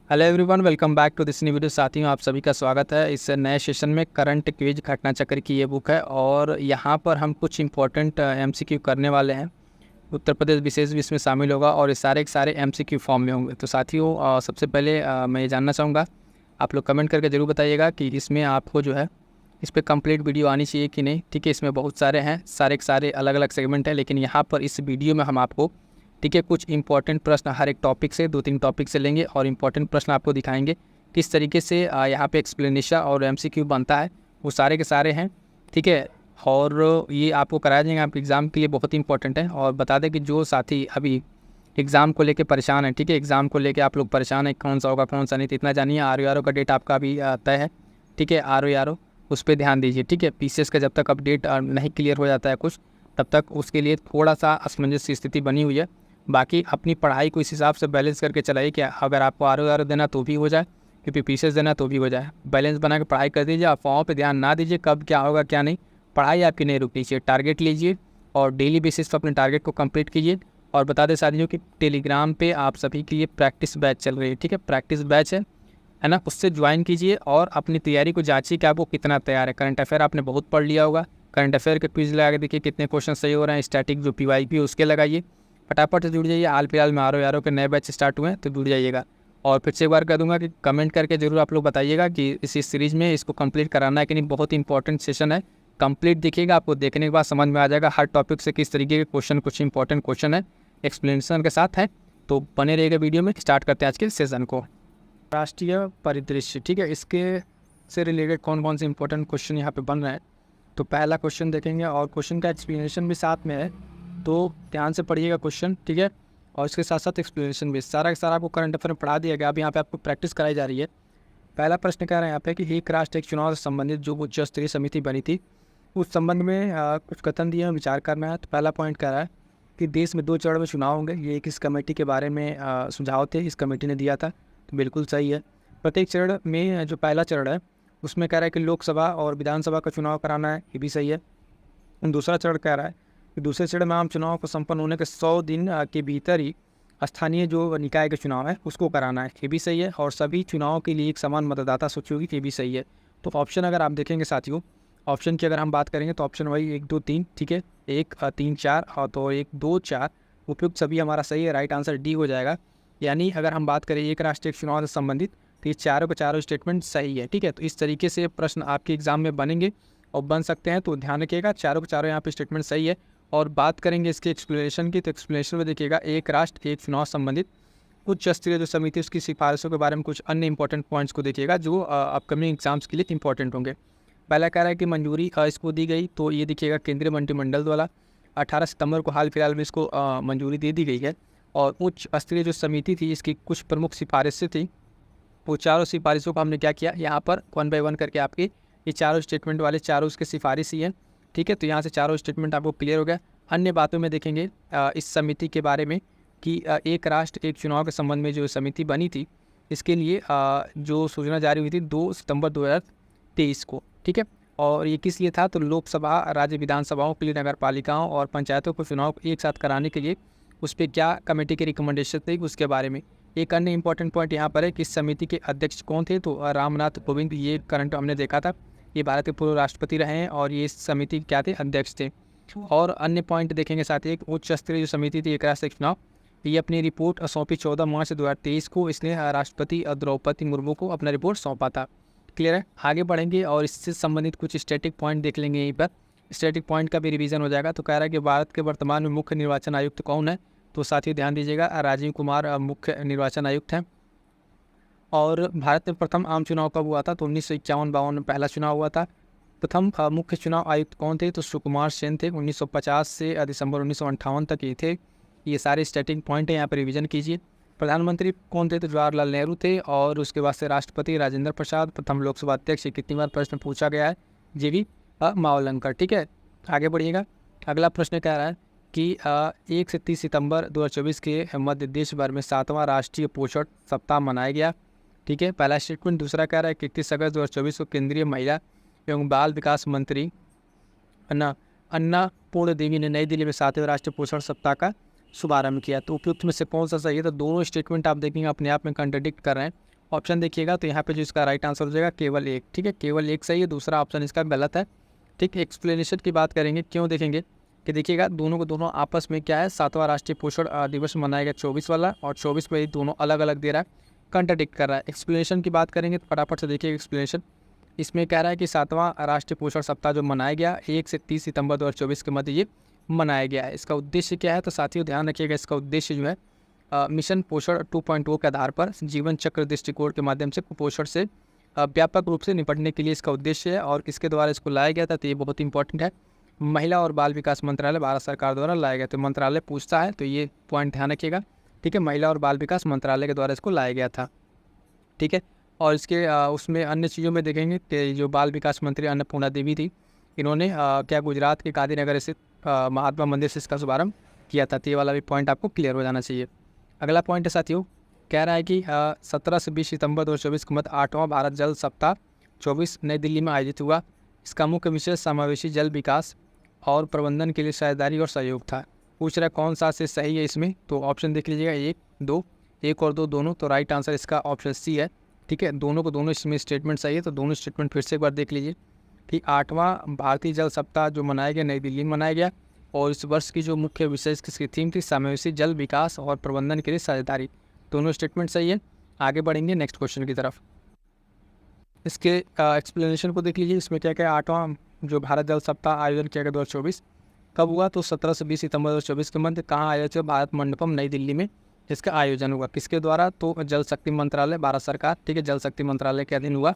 Hello everyone, welcome back to this new video. साथियों, आप सभी का स्वागत है इस नए सेशन में। करंट क्विज घटना चक्र की ये बुक है और यहाँ पर हम कुछ इंपॉर्टेंट एमसीक्यू करने वाले हैं। उत्तर प्रदेश विशेष भी इसमें शामिल होगा और ये सारे के सारे एमसीक्यू फॉर्म में होंगे। तो साथियों, सबसे पहले मैं ये जानना चाहूँगा, आप लोग कमेंट करके ज़रूर बताइएगा कि इसमें आपको जो है इस पर कंप्लीट वीडियो आनी चाहिए कि नहीं। ठीक है, इसमें बहुत सारे हैं, सारे के सारे अलग अलग सेगमेंट हैं, लेकिन यहाँ पर इस वीडियो में हम आपको ठीक है कुछ इंपॉर्टेंट प्रश्न हर एक टॉपिक से 2-3 टॉपिक से लेंगे और इंपॉर्टेंट प्रश्न आपको दिखाएंगे किस तरीके से यहाँ पे एक्सप्लेनेशन और एमसीक्यू बनता है। वो सारे के सारे हैं, ठीक है। और ये आपको कराया जाएगा, आपके एग्ज़ाम के लिए बहुत इंपॉर्टेंट है। और बता दें कि जो साथी अभी एग्ज़ाम को लेके परेशान है, ठीक है, एग्ज़ाम को लेके आप लोग परेशान है कौन सा होगा कौन सा नहीं, तो इतना जानिए आर का डेट आपका अभी तय है, ठीक है। आर उस पर ध्यान दीजिए, ठीक है। पीसीएस का जब तक अपडेट नहीं क्लियर हो जाता है कुछ, तब तक उसके लिए थोड़ा सा असमंजस की स्थिति बनी हुई है। बाकी अपनी पढ़ाई को इस हिसाब से बैलेंस करके चलाइए कि अगर आपको आर देना तो भी हो जाए, क्योंकि पीसीएस देना तो भी हो जाए। बैलेंस बना के पढ़ाई कर दीजिए, अफवाहों पे ध्यान ना दीजिए कब क्या होगा क्या नहीं। पढ़ाई आपकी नहीं रुकनी चाहिए, टारगेट लीजिए और डेली बेसिस पर अपने टारगेट को कंप्लीट कीजिए। और बता दें साथियों कि टेलीग्राम पे आप सभी के लिए प्रैक्टिस बैच चल रही है, ठीक है। प्रैक्टिस बैच है ना, उससे ज्वाइन कीजिए और अपनी तैयारी को जांचिए कि आपको कितना तैयार है। करंट अफेयर आपने बहुत पढ़ लिया होगा, करंट अफेयर के क्विज लगा के देखिए कितने क्वेश्चन सही हो रहे हैं। स्टैटिक जो पीवाईक्यू उसके लगाइए, फटाफट से जुड़ जाइए। हाल फिलहाल में आर के नए बैच स्टार्ट हुए हैं, तो जुड़ जाइएगा। और फिर से एक बार कह दूंगा कि कमेंट करके जरूर आप लोग बताइएगा कि इस सीरीज़ में इसको कंप्लीट कराना है कि नहीं। बहुत इंपॉर्टेंट सेशन है, कंप्लीट देखिएगा, आपको देखने के बाद समझ में आ जाएगा हर टॉपिक से किस तरीके के क्वेश्चन, कुछ इंपॉर्टेंट क्वेश्चन है एक्सप्लेनेशन के साथ है। तो बने रहेगा वीडियो में। स्टार्ट करते हैं आज के सेशन को। राष्ट्रीय परिदृश्य, ठीक है, इसके से रिलेटेड कौन कौन से इंपॉर्टेंट क्वेश्चन यहाँ पे बन रहे हैं। तो पहला क्वेश्चन देखेंगे और क्वेश्चन का एक्सप्लेनेशन भी साथ में है, तो ध्यान से पढ़िएगा क्वेश्चन, ठीक है। और इसके साथ साथ एक्सप्लेनेशन भी, सारा का सारा आपको करंट अफेयर में पढ़ा दिया गया। अब यहाँ पे आपको प्रैक्टिस कराई जा रही है। पहला प्रश्न कह रहे हैं यहाँ पे कि एक राष्ट्र एक चुनाव से संबंधित जो उच्च स्तरीय समिति बनी थी, उस संबंध में कुछ कथन दिए हैं, विचार करना है। तो पहला पॉइंट कह रहा है कि देश में 2 चरण में चुनाव होंगे। ये एक इस कमेटी के बारे में सुझाव थे, इस कमेटी ने दिया था, तो बिल्कुल सही है। प्रत्येक चरण में जो पहला चरण है उसमें कह रहा है कि लोकसभा और विधानसभा का चुनाव कराना है, ये भी सही है। दूसरा चरण कह रहा है कि दूसरे चरण में आम चुनाव को संपन्न होने के 100 दिन के भीतर ही स्थानीय जो निकाय का चुनाव है उसको कराना है, ये भी सही है। और सभी चुनावों के लिए एक समान मतदाता सूची होगी, ये भी सही है। तो ऑप्शन अगर आप देखेंगे साथियों, ऑप्शन की अगर हम बात करेंगे तो ऑप्शन वही 1, 2, 3, ठीक है, 1, 3, 4 और तो 1, 2, 4 उपयुक्त सभी हमारा सही है। राइट आंसर डी हो जाएगा। यानी अगर हम बात करें एक राष्ट्र एक चुनाव से संबंधित, तो ये चारों के चारों स्टेटमेंट सही है, ठीक है। तो इस तरीके से प्रश्न आपके एग्जाम में बनेंगे और बन सकते हैं, तो ध्यान रखिएगा चारों के चारों यहाँ पे स्टेटमेंट सही है। और बात करेंगे इसके एक्सप्लेनेशन की, तो एक्सप्लेनेशन में देखिएगा एक राष्ट्र एक चुनाव संबंधित उच्च स्तरीय जो समिति उसकी सिफारिशों के बारे में कुछ अन्य इंपॉर्टेंट पॉइंट्स को देखिएगा जो अपकमिंग एग्जाम्स के लिए इंपॉर्टेंट होंगे। पहला कह रहा है कि मंजूरी इसको दी गई, तो ये देखिएगा केंद्रीय मंत्रिमंडल द्वारा 18 सितंबर को हाल फिलहाल में इसको मंजूरी दे दी गई है। और उच्च स्तरीय जो समिति थी इसकी कुछ प्रमुख सिफारिशें थी, वो चारों सिफारिशों को हमने क्या किया, यहाँ पर 1 बाय 1 करके आपके ये चारों स्टेटमेंट वाले चारों उसके सिफारिश ही हैं, ठीक है। तो यहाँ से चारों स्टेटमेंट आपको क्लियर हो गया। अन्य बातों में देखेंगे इस समिति के बारे में कि एक राष्ट्र एक चुनाव के संबंध में जो समिति बनी थी, इसके लिए जो सूचना जारी हुई थी 2 सितंबर 2023 को, ठीक है। और ये किस लिए था, तो लोकसभा, राज्य विधानसभाओं के लिए, नगर पालिकाओं और पंचायतों को चुनाव एक साथ कराने के लिए उस पर क्या कमेटी की रिकमेंडेशन थी उसके बारे में। एक अन्य इंपॉर्टेंट पॉइंट यहाँ पर है कि इस समिति के अध्यक्ष कौन थे, तो रामनाथ कोविंद, ये करंट हमने देखा था, ये भारत के पूर्व राष्ट्रपति रहे हैं और ये इस समिति क्या थे, अध्यक्ष थे। और अन्य पॉइंट देखेंगे साथ ही, एक उच्च स्तरीय जो समिति थी एक राष्ट्र एक चुनाव, ये अपनी रिपोर्ट सौंपी 14 मार्च 2023 को। इसने राष्ट्रपति द्रौपदी मुर्मू को अपना रिपोर्ट सौंपा था। क्लियर है, आगे बढ़ेंगे और इससे संबंधित कुछ स्टैटिक पॉइंट देख लेंगे यहीं पर। स्टैटिक पॉइंट का भी रिवीजन हो जाएगा। तो कह रहा है कि भारत के वर्तमान में मुख्य निर्वाचन आयुक्त कौन है, तो साथियों ध्यान दीजिएगा, राजीव कुमार मुख्य निर्वाचन आयुक्त हैं। और भारत में प्रथम आम चुनाव कब हुआ था, तो 1951-52 में पहला चुनाव हुआ था। प्रथम मुख्य चुनाव आयुक्त कौन थे, तो सुकुमार सेन थे। 1950 से दिसंबर 1958 तक ये थे। ये सारे स्टैटिक पॉइंट हैं, यहाँ पर रिवीजन कीजिए। प्रधानमंत्री कौन थे, तो जवाहरलाल नेहरू थे। और उसके बाद से राष्ट्रपति राजेंद्र प्रसाद। प्रथम लोकसभा अध्यक्ष, कितनी बार प्रश्न पूछा गया है, जीवी मावलंकर, ठीक है। आगे बढ़िएगा। अगला प्रश्न कह रहा है कि 1 से 30 सितंबर 2024 के मध्य देश भर में 7वां राष्ट्रीय पोषण सप्ताह मनाया गया, ठीक है, पहला स्टेटमेंट। दूसरा कह रहा है कि 31 अगस्त 2024 को केंद्रीय महिला एवं बाल विकास मंत्री अन्नापूर्ण देवी ने नई दिल्ली में 7वें राष्ट्रीय पोषण सप्ताह का शुभारंभ किया। तो उपयुक्त में से कौन सा सही है, तो दोनों स्टेटमेंट आप देखेंगे अपने आप में कंट्राडिक्ट कर रहे हैं। ऑप्शन देखिएगा तो यहाँ पे जो इसका राइट आंसर हो जाएगा केवल एक। ठीक है, केवल एक सही है, दूसरा ऑप्शन इसका गलत है। ठीक, एक्सप्लेनेशन की बात करेंगे, क्यों देखेंगे कि देखिएगा दोनों को दोनों आपस में क्या है, 7वां राष्ट्रीय पोषण दिवस मनाया गया 24 वाला, और 24 में दोनों अलग अलग दे रहा है, कंट्राडिक्ट कर रहा है। एक्सप्लेनेशन की बात करेंगे तो फटाफट से देखिए एक्सप्लेनेशन। इसमें कह रहा है कि 7वां राष्ट्रीय पोषण सप्ताह जो मनाया गया 1 से 30 सितंबर 2024 के मध्य ये मनाया गया है। इसका उद्देश्य क्या है, तो साथियों ध्यान रखिएगा, इसका उद्देश्य जो है मिशन पोषण 2.0 के आधार पर जीवन चक्र दृष्टिकोण के माध्यम से कुपोषण से व्यापक रूप से निपटने के लिए इसका उद्देश्य है। और किसके द्वारा इसको लाया गया था, तो ये बहुत इंपॉर्टेंट है, महिला और बाल विकास मंत्रालय भारत सरकार द्वारा लाया गया। तो मंत्रालय पूछता है तो ये पॉइंट ध्यान रखिएगा। ठीक है, महिला और बाल विकास मंत्रालय के द्वारा इसको लाया गया था। ठीक है, और इसके उसमें अन्य चीज़ों में देखेंगे कि जो बाल विकास मंत्री अन्नपूर्णा देवी थी, इन्होंने क्या गुजरात के गांधीनगर स्थित महात्मा मंदिर से इसका शुभारंभ किया था। तो ये वाला भी पॉइंट आपको क्लियर हो जाना चाहिए। अगला पॉइंट है साथियों, कह रहा है कि 17 से 20 सितंबर 2024 के मध्य 8वां भारत जल सप्ताह 24 नई दिल्ली में आयोजित हुआ। इसका मुख्य विषय समावेशी जल विकास और प्रबंधन के लिए साझेदारी और सहयोग था। पूछ रहा है कौन सा से सही है इसमें, तो ऑप्शन देख लीजिएगा 1, 2, 1 और 2 दोनों। तो राइट आंसर इसका ऑप्शन सी है। ठीक है, दोनों को दोनों इसमें स्टेटमेंट सही है, तो दोनों स्टेटमेंट फिर से एक बार देख लीजिए कि 8वां भारतीय जल सप्ताह जो मनाया गया नई दिल्ली में मनाया गया, और इस वर्ष की जो मुख्य विषय किसकी थीम थी, समावेशी जल विकास और प्रबंधन के लिए साझेदारी। दोनों स्टेटमेंट सही है। आगे बढ़ेंगे नेक्स्ट क्वेश्चन की तरफ। इसके एक्सप्लेनेशन को देख लीजिए। इसमें क्या क्या, 8वां जो भारत जल सप्ताह आयोजन किया गया 2024 कब हुआ, तो 17 से 20 सितंबर 2024 के मध्य कहाँ आयोजित हुआ, भारत मंडपम नई दिल्ली में इसका आयोजन हुआ। किसके द्वारा, तो जल शक्ति मंत्रालय भारत सरकार। ठीक है, जल शक्ति मंत्रालय के अधीन हुआ।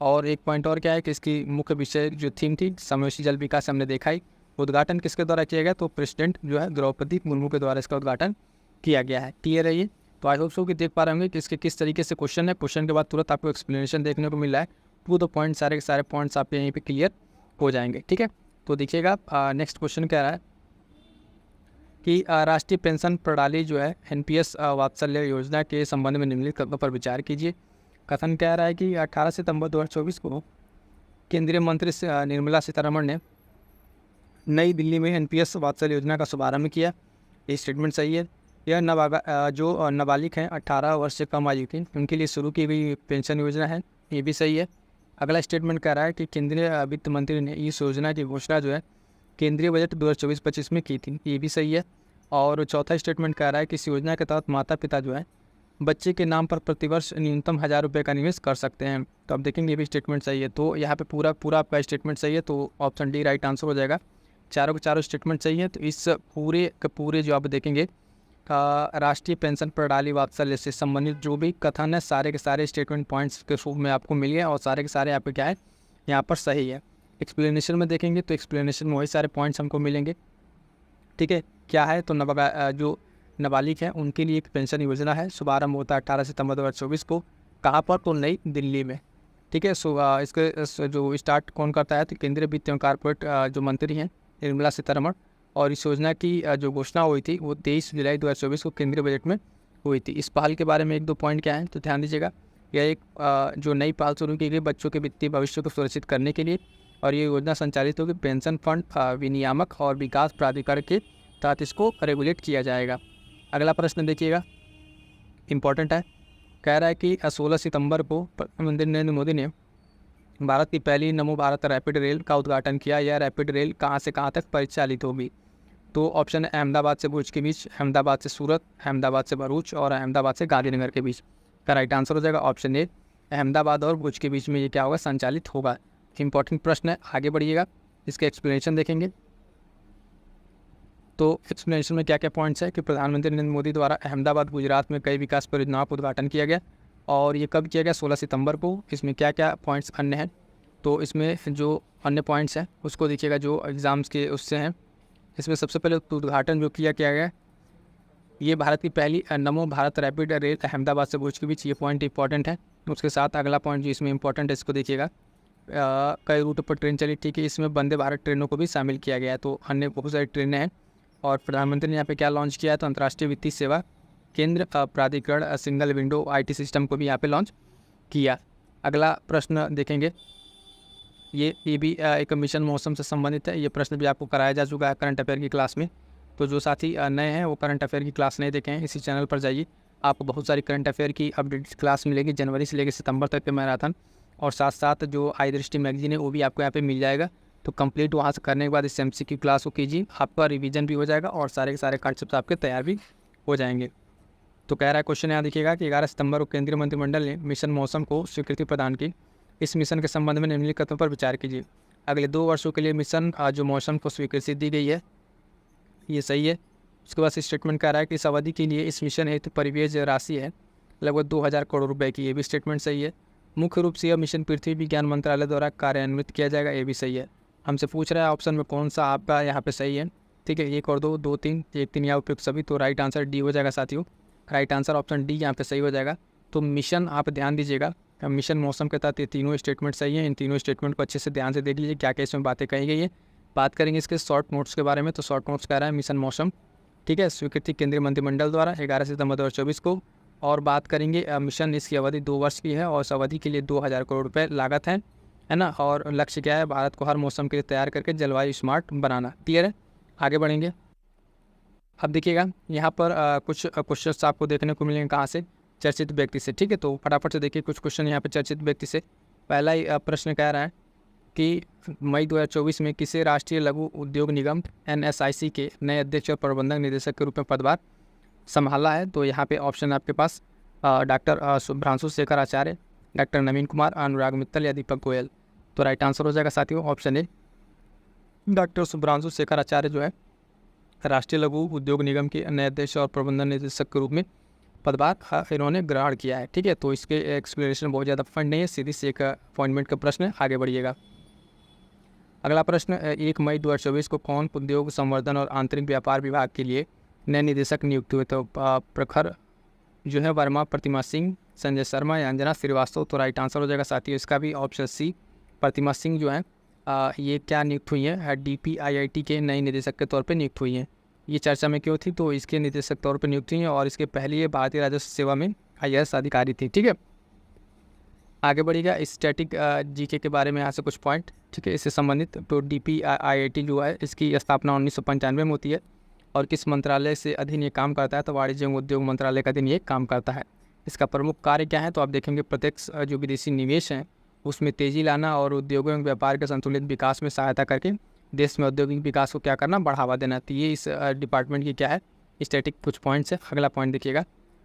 और एक पॉइंट और क्या है कि इसकी मुख्य विषय जो थीम थी समावेशी जल विकास, हमने देखा ही। उद्घाटन किसके द्वारा किया गया, तो प्रेसिडेंट जो है द्रौपदी मुर्मू के द्वारा इसका उद्घाटन किया गया है। क्लियर है ये। तो आई होप सो कि देख पा रहे होंगे कि इसके किस तरीके से क्वेश्चन है। क्वेश्चन के बाद तुरंत आपको एक्सप्लेनेशन देखने को मिल रहा है। टू द पॉइंट, सारे के सारे पॉइंट्स आपके यहीं पे क्लियर हो जाएंगे। ठीक है, तो देखिएगा नेक्स्ट क्वेश्चन कह रहा है कि राष्ट्रीय पेंशन प्रणाली जो है एनपीएस वात्सल्य योजना के संबंध में निम्नलिखित कथनों पर विचार कीजिए। कथन कह रहा है कि 18 सितंबर 2024 को केंद्रीय मंत्री निर्मला सीतारमण ने नई दिल्ली में एनपीएस वात्सल्य योजना का शुभारंभ किया। ये स्टेटमेंट सही है। यह जो नाबालिग हैं 18 वर्ष से कम आयु के, उनके लिए शुरू की गई पेंशन योजना है। ये भी सही है। अगला स्टेटमेंट कह रहा है कि केंद्रीय वित्त मंत्री ने इस योजना की घोषणा जो है केंद्रीय बजट 2024-25 में की थी। ये भी सही है। और चौथा स्टेटमेंट कह रहा है कि इस योजना के तहत माता पिता जो है बच्चे के नाम पर प्रतिवर्ष न्यूनतम 1000 रुपये का निवेश कर सकते हैं। तो अब देखेंगे ये भी स्टेटमेंट सही है। तो यहाँ पे पूरा आपका स्टेटमेंट सही है, तो ऑप्शन डी राइट आंसर हो जाएगा। चारों के चारों स्टेटमेंट सही है। तो इस पूरे के पूरे जो आप देखेंगे राष्ट्रीय पेंशन प्रणाली वात्सल्य से संबंधित जो भी कथन है, सारे के सारे स्टेटमेंट पॉइंट्स के रूप में आपको मिल गए, और सारे के सारे आपके क्या है यहाँ पर सही है। एक्सप्लेनेशन में देखेंगे तो एक्सप्लेनेशन में वही सारे पॉइंट्स हमको मिलेंगे। ठीक है, क्या है, तो जो नाबालिग हैं उनके लिए एक पेंशन योजना है। शुभारंभ होता है 18 सितंबर 2024 को। कहाँ पर, तो नई दिल्ली में। ठीक है, सो इसके जो स्टार्ट कौन करता है, तो केंद्रीय वित्त एवं कारपोरेट जो मंत्री हैं निर्मला सीतारमण। और इस योजना की जो घोषणा हुई थी वो 23 जुलाई 2024 को केंद्रीय बजट में हुई थी। इस पहल के बारे में 1-2 पॉइंट क्या है, तो ध्यान दीजिएगा। यह एक जो नई पहल शुरू की गई बच्चों के वित्तीय भविष्य को सुरक्षित करने के लिए, और ये योजना संचालित होगी पेंशन फंड विनियामक और विकास प्राधिकरण के तहत इसको रेगुलेट किया जाएगा। अगला प्रश्न देखिएगा, इम्पॉर्टेंट है। कह रहा है कि 16 सितंबर को प्रधानमंत्री नरेंद्र मोदी ने भारत की पहली नमो भारत रैपिड रेल का उद्घाटन किया। यह रैपिड रेल कहाँ से कहाँ तक परिचालित होगी, तो ऑप्शन है अहमदाबाद से भुज के बीच, अहमदाबाद से सूरत, अहमदाबाद से भरूच और अहमदाबाद से गांधीनगर के बीच। का राइट आंसर हो जाएगा ऑप्शन ए, अहमदाबाद और भुज के बीच में ये क्या होगा, संचालित होगा। इंपॉर्टेंट प्रश्न है, आगे बढ़िएगा। इसके एक्सप्लेनेशन देखेंगे तो एक्सप्लेनेशन में क्या क्या पॉइंट्स है कि प्रधानमंत्री नरेंद्र मोदी द्वारा अहमदाबाद गुजरात में कई विकास परियोजनाओं का उद्घाटन किया गया, और ये कब किया गया, 16 सितंबर को। इसमें क्या क्या पॉइंट्स अन्य हैं, तो इसमें जो अन्य पॉइंट्स हैं उसको देखिएगा जो एग्ज़ाम्स के उससे हैं। इसमें सबसे पहले उद्घाटन जो किया गया, ये भारत की पहली नमो भारत रैपिड रेल अहमदाबाद से भुज के बीच, ये पॉइंट इंपॉर्टेंट है। उसके साथ अगला पॉइंट जो इसमें इंपॉर्टेंट है इसको देखिएगा, कई रूट पर ट्रेन चली। ठीक है, इसमें वंदे भारत ट्रेनों को भी शामिल किया गया है, तो अन्य बहुत सारी ट्रेनें हैं। और प्रधानमंत्री ने यहाँ पे क्या लॉन्च किया है, तो अंतर्राष्ट्रीय वित्तीय सेवा केंद्र प्राधिकरण सिंगल विंडो IT सिस्टम को भी यहाँ पे लॉन्च किया। अगला प्रश्न देखेंगे, ये भी एक मिशन मौसम से संबंधित है। ये प्रश्न भी आपको कराया जा चुका है करंट अफेयर की क्लास में, तो जो साथी नए हैं वो करंट अफेयर की क्लास नहीं देखे हैं, इसी चैनल पर जाइए, आपको बहुत सारी करंट अफेयर की अपडेट क्लास मिलेगी जनवरी से लेकर सितंबर तक के मैराथन, और साथ साथ जो आई दृष्टि मैगजीन है वो भी आपको यहाँ पे मिल जाएगा। तो कंप्लीट वहाँ से करने के बाद इस MCQ क्लास को कीजिए, आपका रिवीजन भी हो जाएगा और सारे के सारे कॉन्सेप्ट आपके तैयार भी हो जाएंगे। तो कह रहा है क्वेश्चन यहाँ देखिएगा कि 11 सितंबर को केंद्रीय मंत्रिमंडल ने मिशन मौसम को स्वीकृति प्रदान की। इस मिशन के संबंध में निम्नलिखित कथनों पर विचार कीजिए। अगले 2 वर्षों के लिए मिशन जो मौसम को स्वीकृति दी गई है, ये सही है। उसके बाद स्टेटमेंट कह रहा है कि इस अवधि के लिए इस मिशन हेतु परिव्यय राशि है लगभग 2000 करोड़ रुपए की, ये भी स्टेटमेंट सही है। मुख्य रूप से यह मिशन पृथ्वी विज्ञान मंत्रालय द्वारा कार्यान्वित किया जाएगा, ये भी सही है। हमसे पूछ रहा है ऑप्शन में कौन सा आपका यहाँ पे सही है, ठीक है। 1 और 2, 2, 3, 1, 3 या उपयुक्त सभी, तो राइट आंसर डी हो जाएगा साथियों। राइट आंसर ऑप्शन डी यहाँ पे सही हो जाएगा। तो मिशन आप ध्यान दीजिएगा, मिशन मौसम के तहत ये तीनों स्टेटमेंट सही है। इन तीनों स्टेटमेंट को अच्छे से ध्यान से देख लीजिए क्या क्या इसमें बातें कही गई है। बात करेंगे इसके शॉर्ट नोट्स के बारे में, तो शॉर्ट नोट्स कह रहा है मिशन मौसम, ठीक है, स्वीकृति केंद्रीय मंत्रिमंडल द्वारा 11 सितंबर 2024 को। और बात करेंगे मिशन, इसकी अवधि 2 वर्ष की है और इस अवधि के लिए 2000 करोड़ रुपये लागत है ना। और लक्ष्य क्या है, भारत को हर मौसम के लिए तैयार करके जलवायु स्मार्ट बनाना। क्लियर है, आगे बढ़ेंगे। अब देखिएगा यहाँ पर कुछ क्वेश्चंस आपको देखने को मिलेंगे कहाँ से, चर्चित व्यक्ति से, ठीक है। तो फटाफट से देखिए कुछ क्वेश्चन यहाँ पे चर्चित व्यक्ति से। पहला ही प्रश्न कह रहा है कि मई 2024 में किसे राष्ट्रीय लघु उद्योग निगम NSIC के नए अध्यक्ष और प्रबंधक निदेशक के रूप में पदभार संभाला है। तो यहाँ पे ऑप्शन आपके पास डॉक्टर शुभ्रांशु शेखर आचार्य, डॉक्टर नवीन कुमार, अनुराग मित्तल या दीपक गोयल। तो राइट आंसर हो जाएगा साथियों option A, doctor Shubhranshu Shekhar Acharya जो है राष्ट्रीय लघु उद्योग निगम के नए अध्यक्ष और प्रबंधन निदेशक के रूप में पदभार इन्होंने ग्रहण किया है, ठीक है। तो इसके एक्सप्लेनेशन बहुत ज़्यादा फंड नहीं है, सीधी से एक अपॉइंटमेंट का प्रश्न है। आगे बढ़िएगा। अगला प्रश्न, 1 मई 2024 को कौन उद्योग संवर्धन और आंतरिक व्यापार विभाग के लिए नए निदेशक नियुक्त हुए। तो प्रखर जो है वर्मा, प्रतिमा सिंह, संजय शर्मा या अंजना श्रीवास्तव। तो राइट आंसर हो जाएगा साथियों इसका भी ऑप्शन सी, प्रतिमा सिंह जो है ये क्या नियुक्त हुई है, DPIIT के नई निदेशक के तौर पे नियुक्त हुई हैं। ये चर्चा में क्यों थी, तो इसके निदेशक तौर पे नियुक्त हुई हैं और इसके पहले ये भारतीय राजस्व सेवा में IAS अधिकारी थी, ठीक है। आगे बढ़िएगा। स्टैटिक GK के बारे में यहाँ से कुछ पॉइंट, ठीक है, इससे संबंधित। तो DPIIT जो है इसकी स्थापना 1995 में होती है और किस मंत्रालय से अधीन ये काम करता है, तो वाणिज्य एवं उद्योग मंत्रालय का अधीन ये काम करता है। इसका प्रमुख कार्य क्या है, तो आप देखेंगे प्रत्यक्ष जो विदेशी निवेश हैं उसमें तेज़ी लाना और उद्योगों एवं व्यापार के संतुलित विकास में सहायता करके देश में औद्योगिक विकास को क्या करना, बढ़ावा देना। तो ये इस डिपार्टमेंट की क्या है, स्टैटिक कुछ पॉइंट्स है। अगला पॉइंट देखिएगा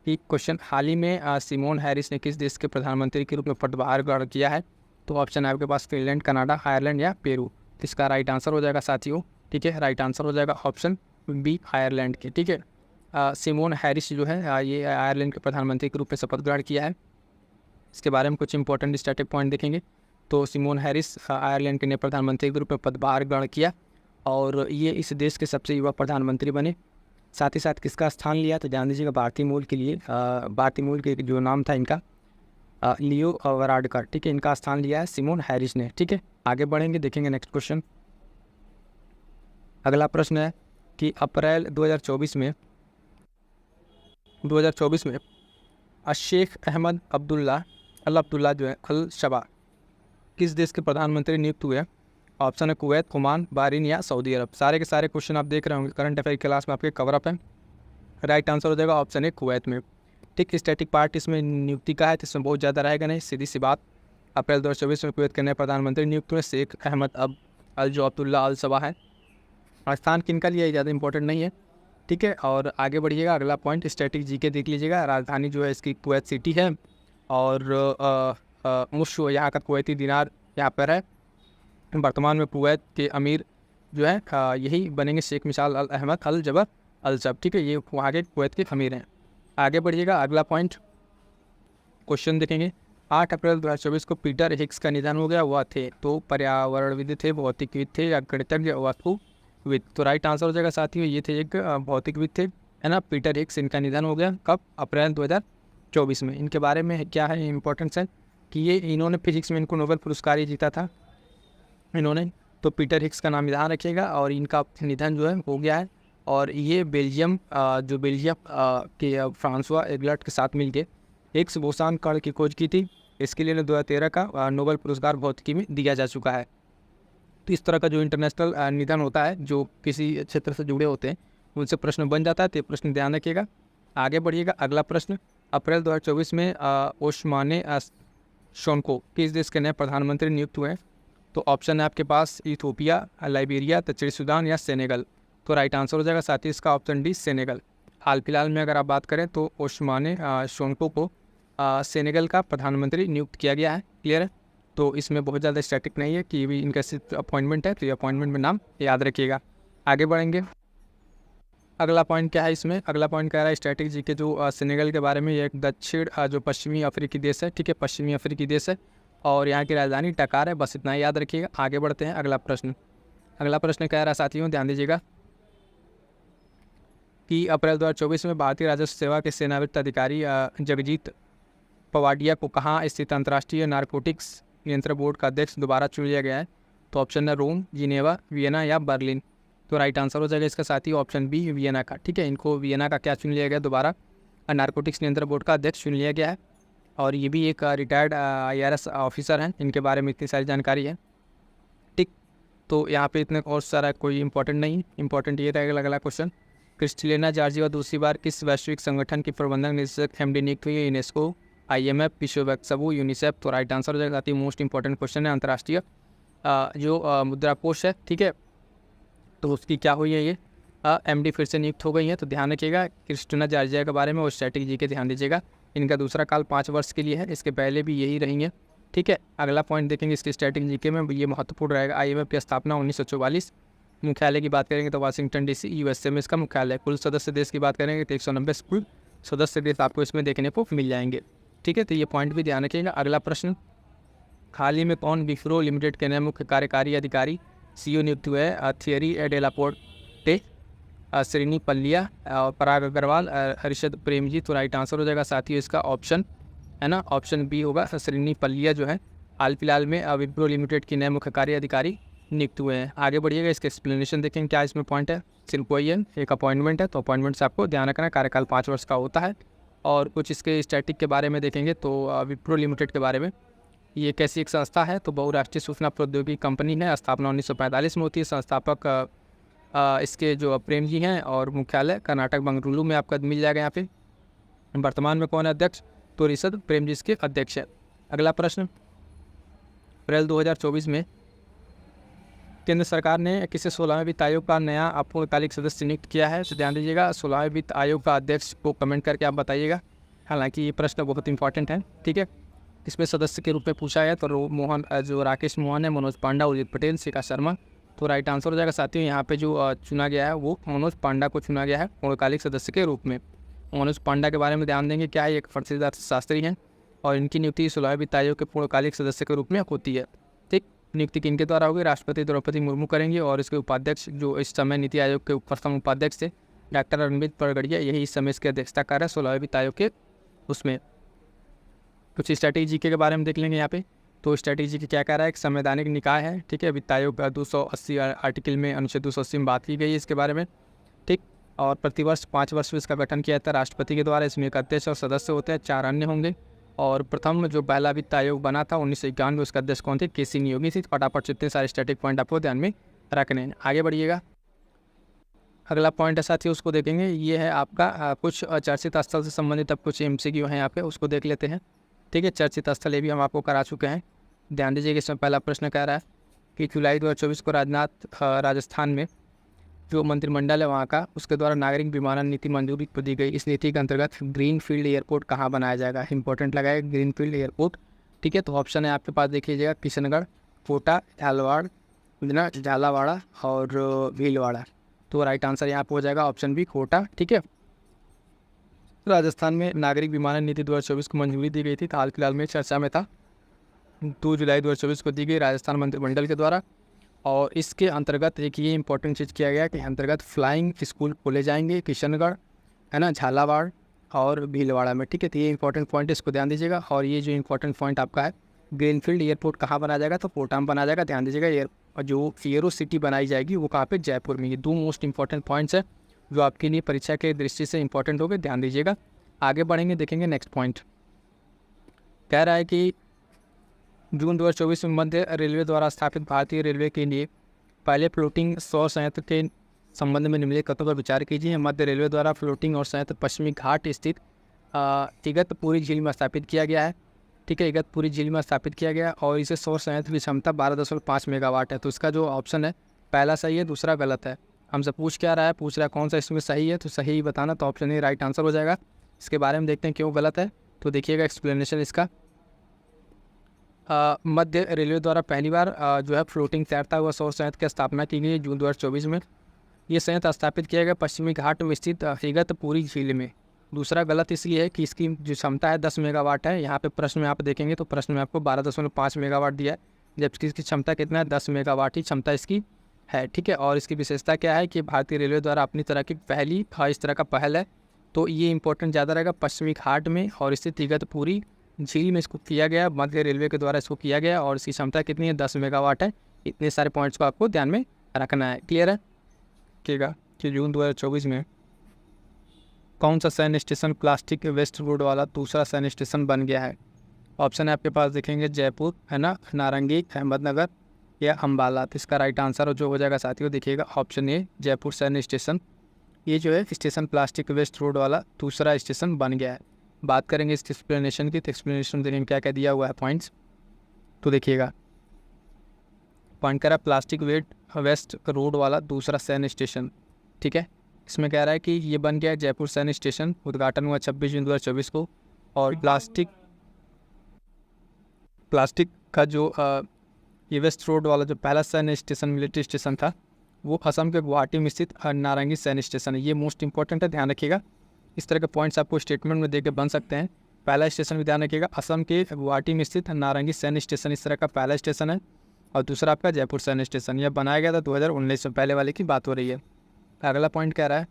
कि क्वेश्चन, हाल ही में सिमोन हैरिस ने किस देश के प्रधानमंत्री के रूप में पदभार ग्रहण किया है। तो ऑप्शन है आपके पास फिनलैंड, कनाडा, आयरलैंड या पेरू। इसका राइट आंसर हो जाएगा साथियों, ठीक है, राइट आंसर हो जाएगा ऑप्शन बी, आयरलैंड के, ठीक है। सिमोन हैरिस जो है ये आयरलैंड के प्रधानमंत्री के रूप में शपथ ग्रहण किया है। इसके बारे में कुछ इंपॉर्टेंट स्टैटिक पॉइंट देखेंगे। तो सिमोन हैरिस आयरलैंड के नए प्रधानमंत्री के रूप में पदभार ग्रहण किया और ये इस देश के सबसे युवा प्रधानमंत्री बने। साथ ही साथ किसका स्थान लिया, तो जान दीजिएगा भारतीय मूल के लिए, भारतीय मूल के जो नाम था इनका लियो वराडकर, ठीक है, इनका स्थान लिया है सिमोन हैरिस ने, ठीक है। आगे बढ़ेंगे, देखेंगे नेक्स्ट क्वेश्चन। अगला प्रश्न है कि अप्रैल 2024 में शेख अहमद अब्दुल्ला जो है अल शबा किस देश के प्रधानमंत्री नियुक्त हुए। ऑप्शन है कुवैत, ओमान, बहरीन या सऊदी अरब। सारे के सारे क्वेश्चन आप देख रहे होंगे करंट अफेयर क्लास में आपके कवर अप है। राइट आंसर हो जाएगा ऑप्शन है कुवैत में, ठीक। स्टैटिक पार्ट इसमें नियुक्ति का है तो इसमें बहुत ज़्यादा रहेगा नहीं, सीधी सी बात। अप्रैल 2024 में कुवैत के नए प्रधानमंत्री नियुक्त हुए शेख अहमद अब्दुल्ला अल शबा है। स्थान किनका लिया ज़्यादा इंपॉर्टेंट नहीं है, ठीक है। और आगे बढ़िएगा। अगला पॉइंट स्टैटिक GK देख लीजिएगा। राजधानी जो है इसकी कुवैत सिटी है और मुश्व यहाँ का कुवैती दिनार यहाँ पर है। वर्तमान में कुवैत के अमीर जो है यही बनेंगे शेख मिसाल अल अहमद अल जबर अल सब, ठीक है, ये वहाँ के कुवैत के अमीर हैं। आगे बढ़िएगा। अगला पॉइंट क्वेश्चन देखेंगे। 8 अप्रैल 2024 को पीटर हिग्स का निधन हो गया, वह थे तो पर्यावरणविद थे, भौतिकविद थे या गणितज्ञ, वास्तुविद। तो राइट आंसर हो जाएगा साथियों, ये थे एक भौतिकविद थे, है ना, पीटर हिग्स। इनका निधन हो गया कब, अप्रैल 2024 में। इनके बारे में क्या है इंपॉर्टेंस है कि ये इन्होंने फिजिक्स में इनको नोबेल पुरस्कार ही जीता था इन्होंने। तो पीटर हिग्स का नाम ध्यान रखिएगा और इनका निधन जो है हो गया है। और ये बेल्जियम के फ्रांसवा एगलर्ट के साथ मिलकर हिग्स बोसान कण की खोज की थी। इसके लिए 2013 का नोबेल पुरस्कार भौतिकी में दिया जा चुका है। तो इस तरह का जो इंटरनेशनल निधन होता है, जो किसी क्षेत्र से जुड़े होते हैं उनसे प्रश्न बन जाता है, तो प्रश्न ध्यान रखिएगा। आगे बढ़िएगा। अगला प्रश्न, अप्रैल 2024 में ओस्माने सोनको किस देश के नए प्रधानमंत्री नियुक्त हुए हैं? तो ऑप्शन है आपके पास इथियोपिया, लाइबेरिया, दक्षिण सूडान या सेनेगल। तो राइट आंसर हो जाएगा साथी इसका ऑप्शन डी सेनेगल। हाल फिलहाल में अगर आप बात करें तो ओस्माने सोनको को सेनेगल का प्रधानमंत्री नियुक्त किया गया है। क्लियर है? तो इसमें बहुत ज़्यादा स्टैटिक नहीं है कि भी इनका सिर्फ अपॉइंटमेंट है, तो ये अपॉइंटमेंट में नाम याद रखिएगा। आगे बढ़ेंगे। अगला पॉइंट क्या है इसमें? अगला पॉइंट कह रहा है स्ट्रैटेजी के जो सेनेगल के बारे में। ये एक दक्षिण जो पश्चिमी अफ्रीकी देश है, ठीक है, पश्चिमी अफ्रीकी देश है और यहाँ की राजधानी डकार है। बस इतना ही याद रखिएगा। आगे बढ़ते हैं। अगला प्रश्न कह रहा है साथियों, ध्यान दीजिएगा कि अप्रैल 2024 में भारतीय राजस्व सेवा के सेवानिवृत्त अधिकारी जगजीत पवाडिया को कहाँ स्थित अंतर्राष्ट्रीय नारकोटिक्स नियंत्रण बोर्ड का अध्यक्ष दोबारा चुन लिया गया है? तो ऑप्शन है रोम, जिनेवा, वियना या बर्लिन। तो राइट आंसर हो जाएगा इसका साथी ऑप्शन बी वियना का। ठीक है, इनको वियना का क्या चुन लिया गया? दोबारा नारकोटिक्स नियंत्रण बोर्ड का अध्यक्ष चुन लिया गया है और ये भी एक रिटायर्ड IRS ऑफिसर हैं, इनके बारे में इतनी सारी जानकारी है। ठीक, तो यहाँ पे इतने और सारा कोई इंपॉर्टेंट नहीं, इंपॉर्टेंट ये रहेगा अगला क्वेश्चन। क्रिस्टलिना जॉर्जिवा दूसरी बार किस वैश्विक संगठन की प्रबंधक निदेशक MD नियुक्त हुई है? यूनेस्को, IMF, विश्व बैंक समूह, यूनिसेफ। तो राइट आंसर हो जाएगा साथी मोस्ट इंपॉर्टेंट क्वेश्चन है। अंतर्राष्ट्रीय जो मुद्रा कोष है, ठीक है, तो उसकी क्या हुई है? ये MD फिर से नियुक्त हो गई है। तो ध्यान रखिएगा क्रिस्टिना जॉर्जिया के बारे में और स्ट्रैटेजी के ध्यान दीजिएगा। इनका दूसरा काल 5 वर्ष के लिए है, इसके पहले भी यही रही है। ठीक है, अगला पॉइंट देखेंगे इसकी स्ट्रैटेजी के में, ये महत्वपूर्ण रहेगा। IMF की स्थापना 1944। मुख्यालय की बात करेंगे तो वाशिंगटन DC USA में इसका मुख्यालय। कुल सदस्य देश की बात करेंगे तो 190 कुल सदस्य देश आपको इसमें देखने को मिल जाएंगे। ठीक है, तो ये पॉइंट भी ध्यान रखिएगा। अगला प्रश्न, हाल ही में कौन विप्रो लिमिटेड के नए मुख्य कार्यकारी अधिकारी CEO नियुक्त हुए हैं? थियरी डेलापोर्टे, श्रीनी पल्लिया, पराग अग्रवाल, हर्षद प्रेमजी। तो राइट आंसर हो जाएगा साथियों इसका ऑप्शन है ना, ऑप्शन बी होगा। श्रीनी पल्लिया जो है हाल फिलहाल में विप्रो लिमिटेड की नए मुख्य कार्य अधिकारी नियुक्त हुए हैं। आगे बढ़िएगा, इसके एक्सप्लेनेशन देखेंगे क्या इसमें पॉइंट है। सिर्फ वही है, एक अपॉइंटमेंट है, तो अपॉइंटमेंट से आपको ध्यान रखना है, कार्यकाल 5 वर्ष का होता है। और कुछ इसके स्टैटिक के बारे में देखेंगे तो विप्रो लिमिटेड के बारे में, ये कैसी एक संस्था है? तो बहुराष्ट्रीय सूचना प्रौद्योगिकी कंपनी है, स्थापना 1945 में होती है। संस्थापक इसके जो प्रेम जी हैं और मुख्यालय कर्नाटक बंगलुरु में आपका मिल जाएगा यहाँ पे। वर्तमान में कौन है अध्यक्ष? तो ऋषद प्रेम जी इसके अध्यक्ष है। अगला प्रश्न, अप्रैल 2024 में केंद्र सरकार ने किसे 16वें वित्त आयोग का नया अपूर्णकालिक सदस्य नियुक्त किया है? तो ध्यान दीजिएगा 16वें वित्त आयोग का अध्यक्ष को कमेंट करके आप बताइएगा। हालांकि ये प्रश्न बहुत इंपॉर्टेंट है। ठीक है, इसमें सदस्य के रूप में पूछा है तो मोहन जो राकेश मोहन है, मनोज पांडा, उदित पटेल, शिखा शर्मा। तो राइट आंसर हो जाएगा साथियों यहाँ पे जो चुना गया है वो मनोज पांडा को चुना गया है पूर्णकालिक सदस्य के रूप में। मनोज पांडा के बारे में ध्यान देंगे, क्या है, एक प्रसिद्ध अर्थशास्त्री हैं और इनकी नियुक्ति 16वें वित्त आयोग के पूर्णकालिक सदस्य के रूप में होती है। ठीक, नियुक्ति किनके द्वारा होगी? राष्ट्रपति द्रौपदी मुर्मू करेंगे और इसके उपाध्यक्ष जो इस समय नीति आयोग के प्रथम उपाध्यक्ष थे डॉक्टर अरविंद पगड़िया, यही इस समय इसकी अध्यक्षता कर रहे हैं 16वें वित्त आयोग के। उसमें कुछ स्ट्रैटेजी के बारे में देख लेंगे यहाँ पे। तो स्ट्रैटेजी की क्या कह रहा है? एक संवैधानिक निकाय है, ठीक है, वित्त आयोग का 280 आर्टिकल में अनुच्छेद 280 में बात की गई है इसके बारे में। ठीक, और प्रतिवर्ष 5 वर्ष में इसका गठन किया जाता है राष्ट्रपति के द्वारा। इसमें एक अध्यक्ष और सदस्य होते हैं, 4 अन्य होंगे। और प्रथम जो पहला वित्त आयोग बना था 1951 में, उसका अध्यक्ष कौन थे? KC नियोगी थी। फटाफट से इतने सारे स्टैटिक पॉइंट आपको ध्यान में रखने हैं। आगे बढ़िएगा, अगला पॉइंट है साथियों, उसको देखेंगे। ये है आपका कुछ चर्चित स्थल से संबंधित अब कुछ MCQ हैं यहाँ पे, उसको देख लेते हैं। ठीक है, चर्चित स्थल ये भी हम आपको करा चुके हैं। ध्यान दीजिएगा, इसमें पहला प्रश्न कह रहा है कि जुलाई 2024 को राजस्थान में जो मंत्रिमंडल है वहाँ का, उसके द्वारा नागरिक विमानन नीति मंजूरी को दी गई। इस नीति के अंतर्गत ग्रीनफील्ड एयरपोर्ट कहाँ बनाया जाएगा? इंपॉर्टेंट लगा है ग्रीनफील्ड एयरपोर्ट। ठीक है, तो ऑप्शन है आपके पास, देखिएगा किशनगढ़, कोटा, झालावाड़ा और भीलवाड़ा। तो राइट आंसर यहाँ पर हो जाएगा ऑप्शन बी, कोटा। ठीक है, राजस्थान में नागरिक विमानन नीति 2024 को मंजूरी दी गई थी, हाल फिलहाल में चर्चा में था। 2 जुलाई 2024 को दी गई राजस्थान मंत्रिमंडल के द्वारा। और इसके अंतर्गत एक ये इंपॉर्टेंट चीज़ किया गया कि अंतर्गत फ्लाइंग स्कूल खोले जाएंगे किशनगढ़, है ना, झालावाड़ और भीलवाड़ा में। ठीक है, तो ये इंपॉर्टेंट पॉइंट है, इसको ध्यान दीजिएगा। और ये जो इंपॉर्टेंट पॉइंट आपका है, ग्रीनफील्ड एयरपोर्ट कहाँ बनाया जाएगा? तो कोटा में बनाया जाएगा। ध्यान दीजिएगा, जो एयरो सिटी बनाई जाएगी वो कहाँ पे? जयपुर में। ये 2 मोस्ट इंपॉर्टेंट पॉइंट्स है जो आपके लिए परीक्षा के दृष्टि से इंपॉर्टेंट हो गए, ध्यान दीजिएगा। आगे बढ़ेंगे, देखेंगे नेक्स्ट पॉइंट। कह रहा है कि जून 2024 में मध्य रेलवे द्वारा स्थापित भारतीय रेलवे के लिए पहले फ्लोटिंग सौर संयंत्र के संबंध में निम्नलिखित कथनों पर विचार कीजिए। मध्य रेलवे द्वारा फ्लोटिंग और संयंत्र पश्चिमी घाट स्थित इगतपुरी झील में स्थापित किया गया है। ठीक है, इगतपुरी झील में स्थापित किया गया और इसे सौर संयंत्र की क्षमता 12.5 मेगावाट है। तो इसका जो ऑप्शन है पहला सही है, दूसरा गलत है। हमसे पूछ क्या रहा है, पूछ रहा है कौन सा इसमें सही है, तो सही ही बताना, तो ऑप्शन ए राइट आंसर हो जाएगा। इसके बारे में देखते हैं क्यों गलत है। तो देखिएगा एक्सप्लेनेशन इसका। मध्य रेलवे द्वारा पहली बार जो है फ्लोटिंग तैरता हुआ सौर संयंत्र की स्थापना की गई जून 2024 में। ये संयंत्र स्थापित किया गया पश्चिमी घाट में स्थित इगतपुरी झील में। दूसरा गलत इसलिए है कि इसकी जो क्षमता है 10 मेगावाट है। यहाँ पे प्रश्न में आप देखेंगे तो प्रश्न में आपको 12.5 मेगावाट दिया है, जबकि इसकी क्षमता कितना है, 10 मेगावाट ही क्षमता इसकी है। ठीक है, और इसकी विशेषता क्या है कि भारतीय रेलवे द्वारा अपनी तरह की पहली इस तरह का पहल है। तो ये इंपॉर्टेंट ज़्यादा रहेगा, पश्चिमी घाट में और स्थित इगतपुरी झील में इसको किया गया, मध्य रेलवे के द्वारा इसको किया गया और इसकी क्षमता कितनी है, 10 मेगावाट है। इतने सारे पॉइंट्स को आपको ध्यान में रखना है। क्लियर है कि जून 2024 में कौन सा सैन्य स्टेशन प्लास्टिक वेस्ट रोड वाला दूसरा सैन्य स्टेशन बन गया है। ऑप्शन है आपके पास देखेंगे, जयपुर है ना, नारंगी, अहमदनगर या अम्बाला। तो इसका राइट आंसर जो हो जाएगा साथियों, देखिएगा ऑप्शन ए जयपुर सैन्य स्टेशन। ये जो है स्टेशन प्लास्टिक वेस्ट रोड वाला दूसरा स्टेशन बन गया है। बात करेंगे इसकी एक्सप्लेनेशन की, तो एक्सप्लेनेशन देने में क्या क्या दिया हुआ है पॉइंट्स, तो देखिएगा। पॉइंट करा प्लास्टिक वेस्ट रोड वाला दूसरा सैन्य स्टेशन। ठीक है, इसमें कह रहा है कि ये बन गया जयपुर सैन्य स्टेशन, उद्घाटन हुआ 26 जून 2024 को। और प्लास्टिक का जो ये वेस्ट रोड वाला जो पहला सैन्य स्टेशन मिलिट्री स्टेशन था वो असम के गुवाहाटी में स्थित नारंगी सैन्य स्टेशन है। ये मोस्ट इंपॉर्टेंट है, ध्यान रखिएगा। इस तरह के पॉइंट्स आपको स्टेटमेंट में देके बन सकते हैं। पहला स्टेशन भी ध्यान रखिएगा, असम के गुवाहाटी में स्थित नारंगी सैन्य स्टेशन इस तरह का पहला स्टेशन है। और दूसरा आपका जयपुर सैन्य स्टेशन, यह बनाया गया था 2019 में, पहले वाले की बात हो रही है। अगला पॉइंट कह रहा है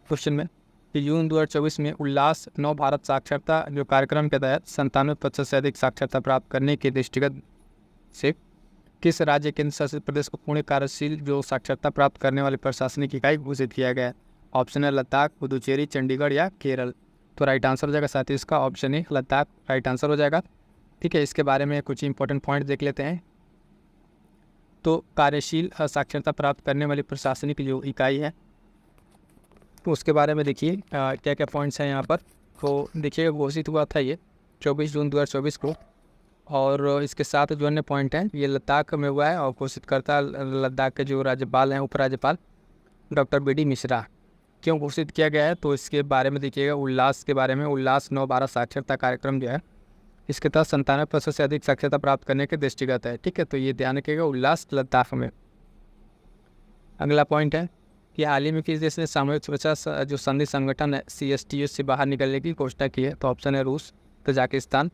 क्वेश्चन में कि जून 2024 में उल्लास नव भारत साक्षरता जो कार्यक्रम के तहत 97% से अधिक साक्षरता प्राप्त करने के दृष्टिगत से किस राज्य केंद्र शासित प्रदेश को पूर्ण कार्यशील जो साक्षरता प्राप्त करने वाली प्रशासनिक इकाई घोषित किया गया है। ऑप्शन है लद्दाख, पुदुचेरी, चंडीगढ़ या केरल। तो राइट आंसर हो जाएगा साथियों इसका option A Ladakh right answer हो जाएगा। ठीक है, इसके बारे में कुछ इंपॉर्टेंट पॉइंट देख लेते हैं। तो कार्यशील साक्षरता प्राप्त करने वाली प्रशासनिक जो इकाई है तो उसके बारे में देखिए क्या क्या पॉइंट्स हैं यहाँ पर। तो देखिए घोषित हुआ था ये 24 जून 2024 को, और इसके साथ जो अन्य पॉइंट हैं ये लद्दाख में हुआ है और घोषित करता लद्दाख के जो राज्यपाल हैं उपराज्यपाल डॉक्टर BD मिश्रा। क्यों घोषित किया गया है तो इसके बारे में देखिएगा, उल्लास के बारे में। उल्लास नव भारत साक्षरता कार्यक्रम जो है इसके तहत 97% से अधिक साक्षरता प्राप्त करने के दृष्टिगत है। ठीक है, तो ये ध्यान रखिएगा, उल्लास लद्दाख में। अगला पॉइंट है कि हाल ही में किस देश ने सामूहिक सुरक्षा जो संधि संगठन है CSTO से बाहर निकलने की घोषणा की है। तो ऑप्शन है रूस, तजाकिस्तान,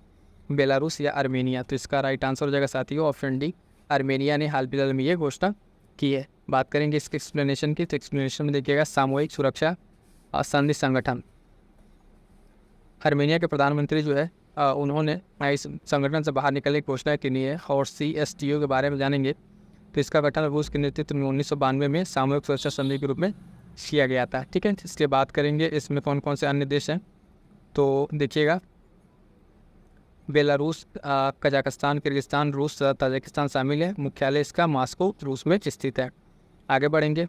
बेलारूस या आर्मेनिया। तो इसका राइट आंसर हो जाएगा साथियों ऑप्शन डी, आर्मेनिया ने हाल फिलहाल में ये घोषणा की है। बात करेंगे इसके एक्सप्लेनेशन की, तो एक्सप्लेनेशन में देखिएगा सामूहिक सुरक्षा संधि संगठन। आर्मेनिया के प्रधानमंत्री जो है उन्होंने इस संगठन से बाहर निकलने की घोषणा की है। और CSTO के बारे में जानेंगे तो इसका गठन रूस के नेतृत्व में 1992 में सामूहिक सुरक्षा संधि के रूप में किया गया था। ठीक है, इसके बात करेंगे इसमें कौन कौन से अन्य देश हैं। तो देखिएगा बेलारूस, कजाकिस्तान, किर्गिस्तान, रूस, ताजिकिस्तान शामिल है। मुख्यालय इसका मॉस्को रूस में स्थित है। आगे बढ़ेंगे,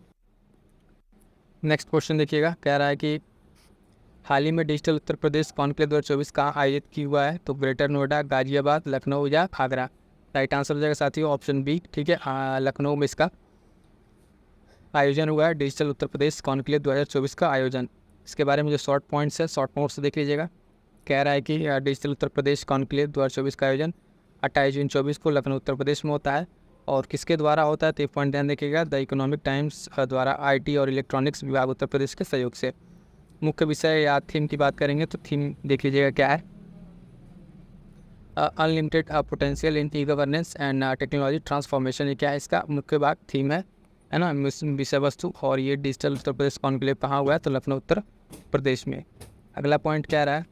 नेक्स्ट क्वेश्चन देखिएगा, कह रहा है कि हाल ही में डिजिटल उत्तर प्रदेश कॉन्क्लेव 2024 कहाँ आयोजित किया हुआ है। तो ग्रेटर नोएडा, गाजियाबाद, लखनऊ या आगरा। राइट आंसर हो जाएगा साथियों ऑप्शन बी। ठीक है, लखनऊ में इसका आयोजन हुआ है, डिजिटल उत्तर प्रदेश कॉन्क्लेव 2024 का आयोजन। इसके बारे में जो शॉर्ट पॉइंट्स है शॉर्ट नोट्स देख लीजिएगा। कह रहा है कि डिजिटल उत्तर प्रदेश कॉन्क्लेव 2024 का आयोजन 28 जून 2024 को लखनऊ उत्तर प्रदेश में होता है। और किसके द्वारा होता है तो एक पॉइंट ध्यान देखिएगा, द इकोनॉमिक टाइम्स द्वारा IT और इलेक्ट्रॉनिक्स विभाग उत्तर प्रदेश के सहयोग से। मुख्य विषय या थीम की बात करेंगे तो थीम देख लीजिएगा क्या है, unlimited potential in e governance and technology transformation. ये क्या है, इसका मुख्य भाग थीम है ना, विषय वस्तु। और ये डिजिटल उत्तर प्रदेश कॉन्क्लेव कहाँ हुआ है तो लखनऊ उत्तर प्रदेश में। अगला पॉइंट कह रहा है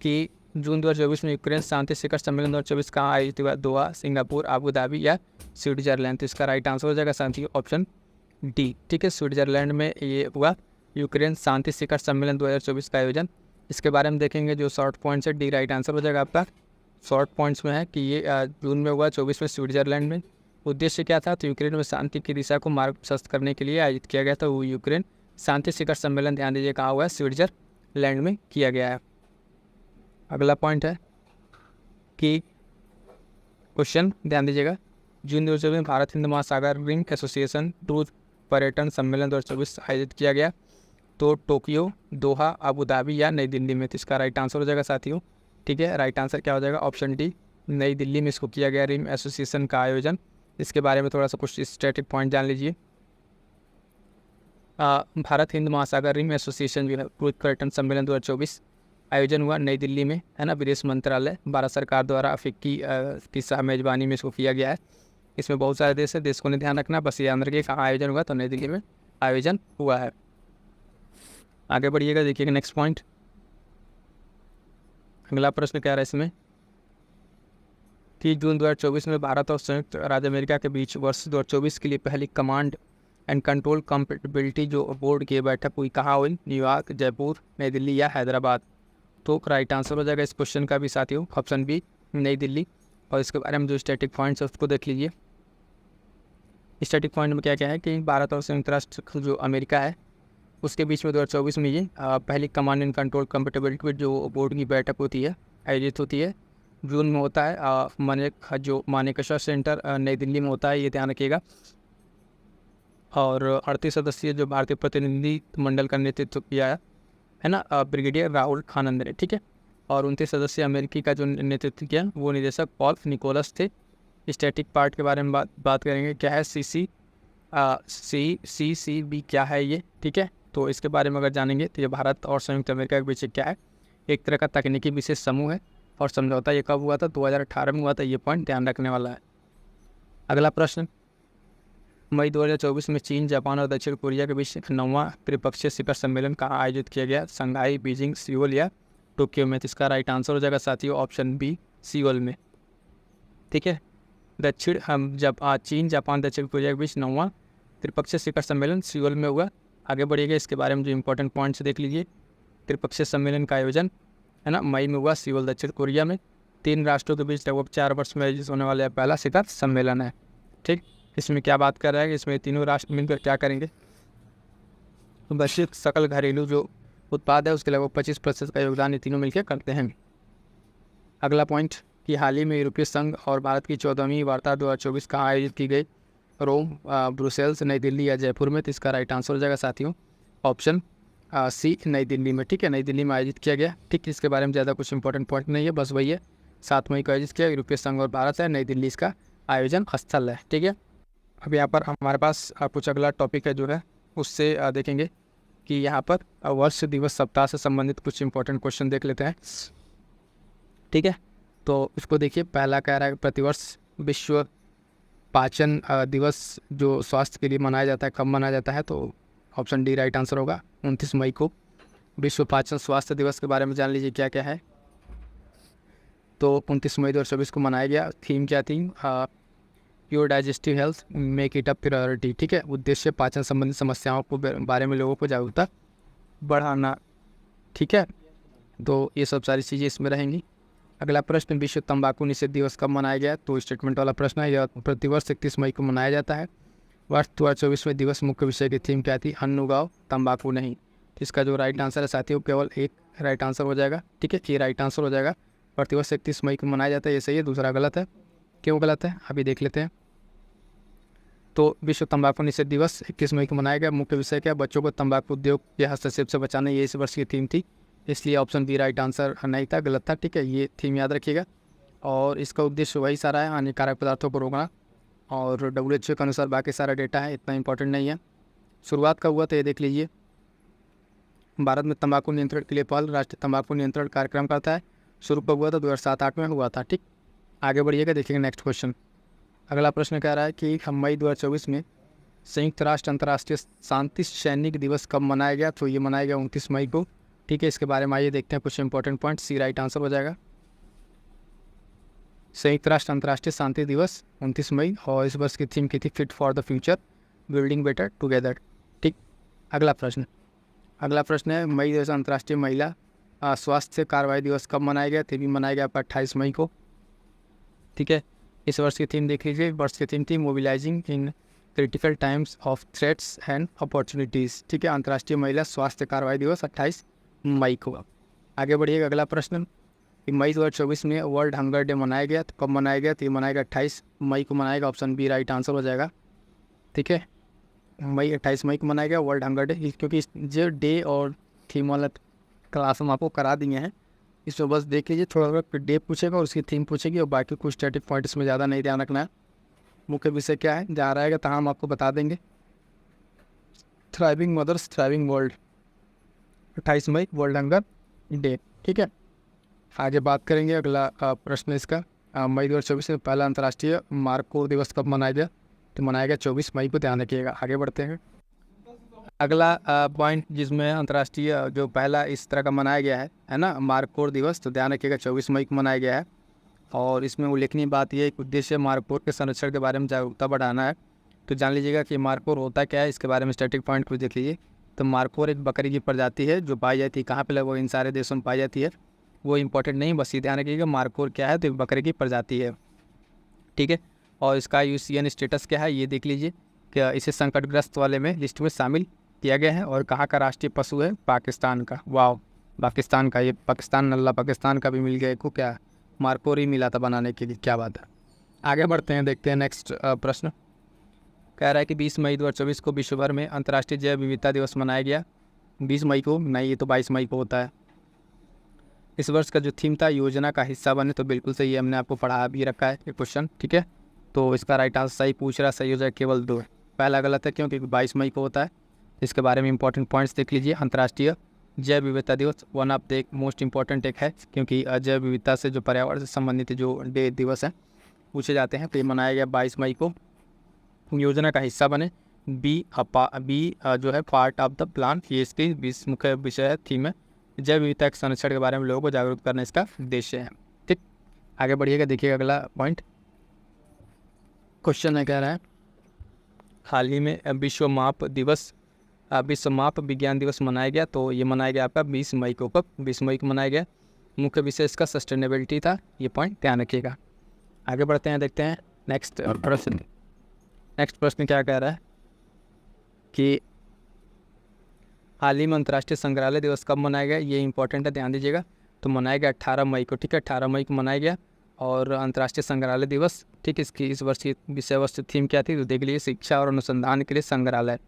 कि जून 2024 में यूक्रेन शांति शिखर सम्मेलन 2024 कहाँ आयोजित हुआ। दोहा, सिंगापुर, आबू धाबी या स्विट्जरलैंड। तो इसका राइट आंसर हो जाएगा साथियों ऑप्शन डी। ठीक है, स्विट्जरलैंड में ये हुआ यूक्रेन शांति शिखर सम्मेलन 2024 का आयोजन। इसके बारे में देखेंगे जो शॉर्ट पॉइंट्स है, डी राइट आंसर हो जाएगा आपका। शॉर्ट पॉइंट्स में है कि ये जून में हुआ 24 में स्विट्जरलैंड में, उद्देश्य क्या था? तो यूक्रेन में शांति की दिशा को मार्ग प्रशस्त करने के लिए आयोजित किया गया था। वो यूक्रेन शांति शिखर सम्मेलन, ध्यान दीजिए कहाँ हुआ है? स्विट्जरलैंड में किया गया है। अगला पॉइंट है कि क्वेश्चन ध्यान दीजिएगा, जून 2024 में भारत हिंद महासागर रिंग एसोसिएशन टूर पर्यटन सम्मेलन 2024 आयोजित किया गया। तो टोक्यो, दोहा, अबू धाबी या नई दिल्ली में? तो इसका राइट आंसर हो जाएगा साथियों। ठीक है, राइट आंसर क्या हो जाएगा? ऑप्शन डी, नई दिल्ली में इसको किया गया रिंग एसोसिएशन का आयोजन। इसके बारे में थोड़ा सा कुछ स्टैटिक पॉइंट जान लीजिए। भारत हिंद महासागर रिंग एसोसिएशन जो है टूर पर्यटन सम्मेलन 2024 आयोजन हुआ नई दिल्ली में, है ना। विदेश मंत्रालय, भारत सरकार द्वारा अफ्रीकी की सह मेजबानी में इसको किया गया है। इसमें बहुत सारे देश है, देश को नहीं ध्यान रखना, बस ये अंदर के कहाँ आयोजन हुआ? तो नई दिल्ली में आयोजन हुआ है। आगे बढ़िएगा, देखिएगा नेक्स्ट पॉइंट। अगला प्रश्न क्या रहा है इसमें कि जून 2024 में भारत और संयुक्त राज्य अमेरिका के बीच वर्ष 2024 के लिए पहली कमांड एंड कंट्रोल कंपेटिबिलिटी जो बोर्ड की बैठक हुई कहाँ हुई? न्यूयॉर्क, जयपुर, नई दिल्ली या हैदराबाद? तो राइट आंसर हो जाएगा इस क्वेश्चन का भी साथियों, ऑप्शन बी, नई दिल्ली। और इसके बारे में जो स्टैटिक पॉइंट्स है उसको देख लीजिए। स्टैटिक पॉइंट में क्या क्या है कि भारत और संयुक्त राष्ट्र जो अमेरिका है उसके बीच में 2024 में ये पहली कमांड एंड कंट्रोल कंपेटिबिलिटी जो बोर्ड की बैठक होती है, आयोजित होती है, जून में होता है। जो मानेकशा सेंटर नई दिल्ली में होता है, ये ध्यान रखिएगा। और 38 सदस्यीय जो भारतीय प्रतिनिधि मंडल का नेतृत्व किया है ना ब्रिगेडियर राहुल खानंद ने। ठीक है, और 29 सदस्यीय अमेरिकी का जो नेतृत्व किया वो निदेशक पॉल निकोलस थे। स्टैटिक पार्ट के बारे में बात करेंगे, क्या है CCCB क्या है ये? ठीक है, तो इसके बारे में अगर जानेंगे तो ये भारत और संयुक्त अमेरिका के बीच क्या है? एक तरह का तकनीकी विशेष समूह है और समझौता ये कब हुआ था? 2018 में हुआ था। ये पॉइंट ध्यान रखने वाला है। अगला प्रश्न, मई 2024 में चीन, जापान और दक्षिण कोरिया के बीच 9वां त्रिपक्षीय शिखर सम्मेलन कहाँ आयोजित किया गया? शंघाई, बीजिंग, सियोल या टोक्यो में? तो इसका राइट आंसर हो जाएगा साथियों, ऑप्शन बी, सियोल में। ठीक है, चीन, जापान, दक्षिण कोरिया के बीच 9वां त्रिपक्षीय शिखर सम्मेलन सियोल में हुआ। आगे बढ़िएगा, इसके बारे में जो इंपॉर्टेंट पॉइंट्स देख लीजिए। त्रिपक्षीय सम्मेलन का आयोजन है ना मई में हुआ, सियोल, दक्षिण कोरिया में। 3 राष्ट्रों के बीच लगभग 4 वर्ष में आयोजित होने वाला पहला शिखर सम्मेलन है। ठीक, इसमें क्या बात कर रहा है कि इसमें तीनों राष्ट्र मिलकर क्या करेंगे? वैश्विक सकल घरेलू जो उत्पाद है उसके लगभग 25% का योगदान ये तीनों मिलकर करते हैं। अगला पॉइंट कि हाल ही में यूरोपीय संघ और भारत की 14वीं वार्ता 2024 कहाँ आयोजित की गई? रोम, ब्रुसेल्स, नई दिल्ली या जयपुर में? तो इसका राइट आंसर हो जाएगा साथियों, ऑप्शन सी, नई दिल्ली में। ठीक है, नई दिल्ली में आयोजित किया गया। ठीक, इसके बारे में ज़्यादा कुछ इंपॉर्टेंट पॉइंट नहीं है, बस वही है, 7 मई को आयोजित किया। यूरोपीय संघ और भारत है, नई दिल्ली इसका आयोजन स्थल है। ठीक है, अब यहाँ पर हमारे पास कुछ अगला टॉपिक है जो है उससे देखेंगे कि यहाँ पर वर्ष दिवस सप्ताह से संबंधित कुछ इंपॉर्टेंट क्वेश्चन देख लेते हैं। ठीक है, तो इसको देखिए, पहला कह रहा है प्रतिवर्ष विश्व पाचन दिवस जो स्वास्थ्य के लिए मनाया जाता है कब मनाया जाता है? तो ऑप्शन डी राइट आंसर होगा, 29 मई को विश्व पाचन स्वास्थ्य दिवस के बारे में जान लीजिए क्या क्या है। तो 29 मई 2024 को मनाया गया। थीम क्या थी? Pure digestive health, make it a priority. ठीक है, उद्देश्य पाचन संबंधी समस्याओं को बारे में लोगों को जागरूकता बढ़ाना। ठीक है, तो ये सब सारी चीज़ें इसमें रहेंगी। अगला प्रश्न, विश्व तंबाकू निषेध दिवस कब मनाया गया? तो स्टेटमेंट वाला प्रश्न है। यह प्रतिवर्ष 31 मई को मनाया जाता है। वर्ष 2024 दिवस मुख्य विषय की थीम क्या थी? अन्न उगाओ, तंबाकू नहीं। इसका जो राइट आंसर है साथियों केवल एक राइट आंसर हो जाएगा। ठीक है, ये राइट आंसर हो जाएगा। प्रतिवर्ष 31 मई को मनाया जाता है, ये सही है। दूसरा गलत है। क्यों गलत है अभी देख लेते हैं। तो विश्व तंबाकू निषेध दिवस 21 मई को मनाया गया। मुख्य विषय क्या? बच्चों को तंबाकू उद्योग के हस्तक्षेप से बचाना, ये इस वर्ष की थीम थी, इसलिए ऑप्शन बी राइट आंसर नहीं था, गलत था। ठीक है, ये थीम याद रखिएगा। और इसका उद्देश्य वही सारा है, हानिकारक पदार्थों को रोकना। और WHO के अनुसार बाकी सारा डेटा है, इतना इंपॉर्टेंट नहीं है। शुरुआत कब हुआ तो ये देख लीजिए। भारत में तंबाकू नियंत्रण के लिए पहल राष्ट्रीय तंबाकू नियंत्रण कार्यक्रम करता है। शुरू कब हुआ था? 2007-8 में हुआ था। ठीक, आगे बढ़िएगा, देखिएगा नेक्स्ट क्वेश्चन। अगला प्रश्न कह रहा है कि मई 2024 में संयुक्त राष्ट्र अंतर्राष्ट्रीय शांति सैनिक दिवस कब मनाया गया? तो ये मनाया गया 29 मई को। ठीक है, इसके बारे में आइए देखते हैं कुछ इंपॉर्टेंट पॉइंट। सी राइट आंसर हो जाएगा। संयुक्त राष्ट्र अंतर्राष्ट्रीय शांति दिवस 29 मई, और इस वर्ष की थीम की थी fit for the future, building better together. ठीक, अगला प्रश्न है मई दिवस अंतर्राष्ट्रीय महिला स्वास्थ्य कार्रवाई दिवस कब मनाया गया? तो भी मनाया गया 28 मई को। ठीक है, इस वर्ष की थीम देख लीजिए, वर्ष की थीम थी mobilising in critical times of threats and opportunities. ठीक है, अंतर्राष्ट्रीय महिला स्वास्थ्य कार्रवाई दिवस 28 मई को। आगे बढ़िएगा, अगला प्रश्न, मई 2024 में वर्ल्ड हंगर डे मनाया गया, तो कब मनाया गया? तो ये मनाएगा 28 मई को मनाएगा, ऑप्शन बी राइट आंसर हो जाएगा। ठीक है, 28 मई को मनाया गया वर्ल्ड हंगर डे, क्योंकि जो डे और थीम वाला क्लास हम आपको करा दिए हैं, इसमें बस देख लीजिए, थोड़ा थोड़ा डे पूछेगा और उसकी थीम पूछेगी और बाकी कुछ स्टैटिक पॉइंट इसमें ज़्यादा नहीं ध्यान रखना है। मुख्य विषय क्या है, जहाँ रहेगा तहाँ हम आपको बता देंगे। थ्राइविंग मदर्स थ्राइविंग वर्ल्ड, 28 मई वर्ल्ड हंगर डे। ठीक है, आगे बात करेंगे। अगला प्रश्न इसका, मई 2024 में पहला अंतर्राष्ट्रीय मार्कोर दिवस कब मनाया गया? तो मनाया गया 24 मई को, ध्यान रखिएगा। आगे बढ़ते हैं, अगला पॉइंट जिसमें अंतर्राष्ट्रीय जो पहला इस तरह का मनाया गया है ना, मार्कोर दिवस, तो ध्यान रखिएगा 24 मई को मनाया गया है। और इसमें उल्लेखनीय बात यह है कि उद्देश्य मार्कोर के संरक्षण के बारे में जागरूकता बढ़ाना है। तो जान लीजिएगा कि मार्कोर होता क्या है, इसके बारे में स्टैटिक पॉइंट को देख लीजिए। तो मार्कोर एक बकरी की प्रजाति है जो पाई जाती है, कहाँ पे लगभग इन सारे देशों में पाई जाती है, वो इंपॉर्टेंट नहीं, बस ये ध्यान रखिएगा मार्कोर क्या है, तो एक बकरी की प्रजाति है। ठीक है, और इसका यूसीएन स्टेटस क्या है ये देख लीजिए, कि इसे संकटग्रस्त वाले में लिस्ट में शामिल किया गया है। और कहाँ का राष्ट्रीय पशु है? पाकिस्तान का। वाह, पाकिस्तान का, ये पाकिस्तान नल्ला पाकिस्तान का भी मिल गया को, क्या मार्कोर ही मिला था बनाने के लिए, क्या बात है। आगे बढ़ते हैं, देखते हैं नेक्स्ट प्रश्न। कह रहा है कि 20 मई 2024 को विश्व भर में अंतर्राष्ट्रीय जैव विविधता दिवस मनाया गया। 20 मई को नहीं, ये तो 22 मई को होता है। इस वर्ष का जो थीम था योजना का हिस्सा बने, तो बिल्कुल सही है, हमने आपको पढ़ा भी रखा है ये क्वेश्चन। ठीक है, तो इसका राइट आंसर सही पूछ रहा, सही हो जाए केवल 2, पहला गलत है क्योंकि 22 मई को होता है। इसके बारे में इंपॉर्टेंट पॉइंट्स देख लीजिए। अंतर्राष्ट्रीय जैव विविधता दिवस one of the most important एक है, क्योंकि जैव विविधता से जो पर्यावरण से संबंधित जो डे दिवस हैं पूछे जाते हैं, तो ये मनाया गया 22 मई को। योजना का हिस्सा बने, बी जो है पार्ट ऑफ द प्लान, ये इसकी मुख्य विषय है, थीम है। जैव विविधता के संरक्षण के बारे में लोगों को जागरूक करना इसका उद्देश्य है। ठीक, आगे बढ़िएगा, देखिएगा अगला पॉइंट। क्वेश्चन है, कह रहा है हाल ही में विश्व माप विज्ञान दिवस मनाया गया, तो ये मनाया गया आपका 20 मई को। कब? 20 मई को मनाया गया। मुख्य विषय इसका सस्टेनेबिलिटी था, ये पॉइंट ध्यान रखिएगा। आगे बढ़ते हैं, देखते हैं नेक्स्ट प्रश्न। नेक्स्ट प्रश्न क्या कह रहा है कि हाल ही में अंतर्राष्ट्रीय संग्रहालय दिवस कब मनाया गया? ये इंपॉर्टेंट है, ध्यान दीजिएगा। तो मनाया गया 18 मई को। ठीक है, 18 मई को मनाया गया। और अंतर्राष्ट्रीय संग्रहालय दिवस, ठीक, इसकी इस वर्ष की विषय वस्तु थीम क्या थी? तो देख लीजिए, शिक्षा और अनुसंधान के लिए संग्रहालय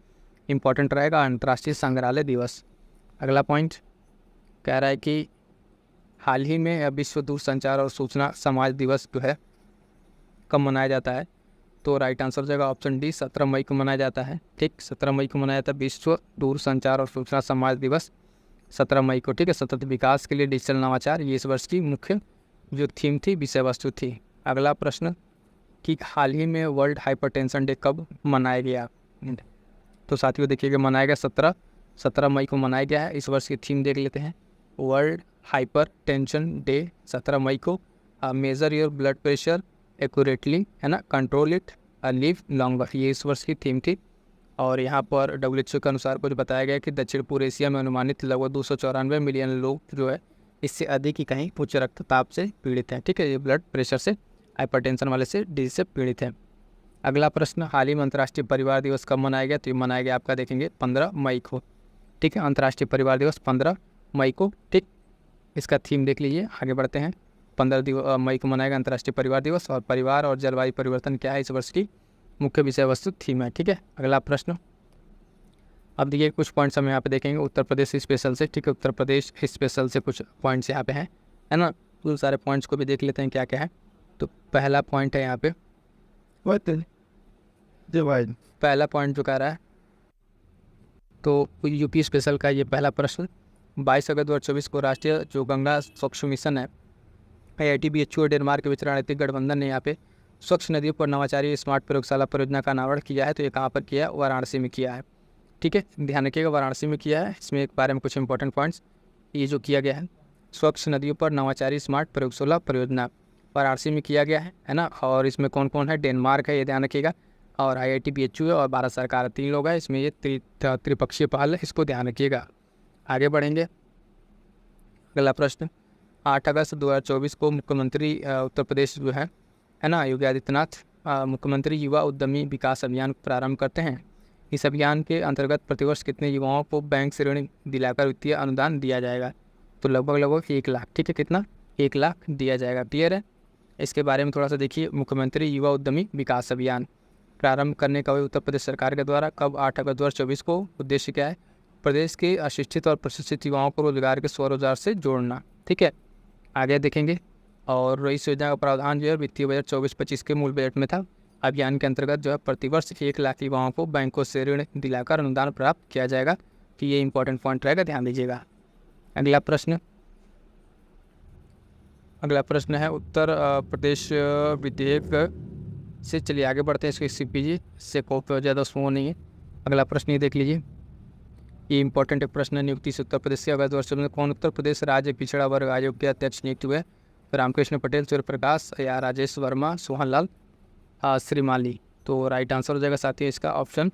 इंपॉर्टेंट रहेगा, अंतर्राष्ट्रीय संग्रहालय दिवस। अगला पॉइंट कह रहा है कि हाल ही में विश्व दूरसंचार और सूचना समाज दिवस जो है कब मनाया जाता है? तो राइट आंसर हो जाएगा ऑप्शन डी, 17 मई को मनाया जाता है। ठीक, 17 मई को मनाया जाता है विश्व दूरसंचार और सूचना समाज दिवस, 17 मई को। ठीक है, सतत विकास के लिए डिजिटल नवाचार, ये इस वर्ष की मुख्य जो थीम थी, विषय वस्तु थी। अगला प्रश्न कि हाल ही में वर्ल्ड हाइपरटेंशन डे कब मनाया गया? तो साथियों देखिएगा, मनाया गया 17 मई को मनाया गया है। इस वर्ष की थीम देख लेते हैं, वर्ल्ड हाइपर टेंशन डे 17 मई को। Major your blood pressure accurately, है ना, कंट्रोल इट, लिव लॉन्गर, ये इस वर्ष की थीम थी। और यहाँ पर WHO के अनुसार कुछ बताया गया कि दक्षिण पूर्व एशिया में अनुमानित लगभग 294 मिलियन लोग जो है इससे अधिक ही कहीं उच्च रक्तचाप से पीड़ित हैं। ठीक है, ये ब्लड प्रेशर से, हाइपरटेंशन वाले से, डिजीज से पीड़ित हैं। अगला प्रश्न, हाल ही में अंतर्राष्ट्रीय परिवार दिवस कब मनाया गया? तो ये मनाया गया आपका देखेंगे 15 मई को। ठीक है, अंतर्राष्ट्रीय परिवार दिवस 15 मई को। ठीक, इसका थीम देख लीजिए। आगे बढ़ते हैं, 15 मई को मनाएगा अंतर्राष्ट्रीय परिवार दिवस। और परिवार और जलवायु परिवर्तन क्या है इस वर्ष की मुख्य विषय वस्तु थीम है। ठीक है, अगला प्रश्न, अब देखिए कुछ पॉइंट्स हम यहाँ पे देखेंगे उत्तर प्रदेश स्पेशल से। ठीक है, उत्तर प्रदेश स्पेशल से कुछ पॉइंट्स यहाँ पे हैं, है ना, तो सारे पॉइंट्स को भी देख लेते हैं क्या क्या है। तो पहला पॉइंट है यहाँ पे, पहला पॉइंट जो कह रहा है, तो यूपी स्पेशल का ये पहला प्रश्न, 22 अगस्त 2024 को राष्ट्रीय जो गंगा स्वच्छ मिशन है, IIT BHU और डेनमार्क के बीच रणनीतिक गठबंधन ने यहाँ पे स्वच्छ नदियों पर नवाचारी स्मार्ट प्रयोगशाला परियोजना का अनावरण किया है। तो ये कहाँ पर किया है? वाराणसी में किया है। ठीक है, ध्यान रखिएगा, वाराणसी में किया है। इसमें एक बारे में कुछ इंपॉर्टेंट पॉइंट्स, ये जो किया गया है स्वच्छ नदियों पर नवाचारी स्मार्ट प्रयोगशाला परियोजना वाराणसी में किया गया है ना। और इसमें कौन कौन है? डेनमार्क है, ये ध्यान रखिएगा, और IIT BHU है, और भारत सरकार, 3 लोग हैं इसमें। ये त्रिपक्षीय पहल है, इसको ध्यान रखिएगा। आगे बढ़ेंगे, अगला प्रश्न, 8 अगस्त 2024 को मुख्यमंत्री उत्तर प्रदेश जो है है ना, योगी आदित्यनाथ मुख्यमंत्री युवा उद्यमी विकास अभियान प्रारंभ करते हैं। इस अभियान के अंतर्गत प्रतिवर्ष कितने युवाओं को बैंक से ऋण दिलाकर वित्तीय अनुदान दिया जाएगा? तो लगभग 1 लाख। ठीक है, कितना? 1 लाख दिया जाएगा। क्लियर है? इसके बारे में थोड़ा सा देखिए। मुख्यमंत्री युवा उद्यमी विकास अभियान प्रारंभ करने का उत्तर प्रदेश सरकार के द्वारा कब? 8 अगस्त 2024 को। उद्देश्य क्या है? प्रदेश के अशिक्षित और प्रशिक्षित युवाओं को रोजगार के स्वरोजगार से जोड़ना। ठीक है, आगे देखेंगे। और इस योजना का प्रावधान जो है वित्तीय बजट 24-25 के मूल बजट में था। अभियान के अंतर्गत जो है प्रतिवर्ष 1 लाख युवाओं को बैंकों से ऋण दिलाकर अनुदान प्राप्त किया जाएगा। तो ये इंपॉर्टेंट पॉइंट रहेगा, ध्यान दीजिएगा। अगला प्रश्न है उत्तर प्रदेश विधेयक से। चलिए आगे बढ़ते हैं। इसको CPG से कॉपी हो ज़्यादा उसमें वो नहीं है। अगला प्रश्न ये देख लीजिए, ये इंपॉर्टेंट एक प्रश्न है। नियुक्ति से उत्तर प्रदेश से अगस्त वर्ष में कौन उत्तर प्रदेश राज्य पिछड़ा वर्ग आयोग के अध्यक्ष नियुक्त हुए? रामकृष्ण पटेल, सूर्य प्रकाश या राजेश वर्मा, सोहन लाल श्रीमाली। तो राइट आंसर हो जाएगा साथियों इसका ऑप्शन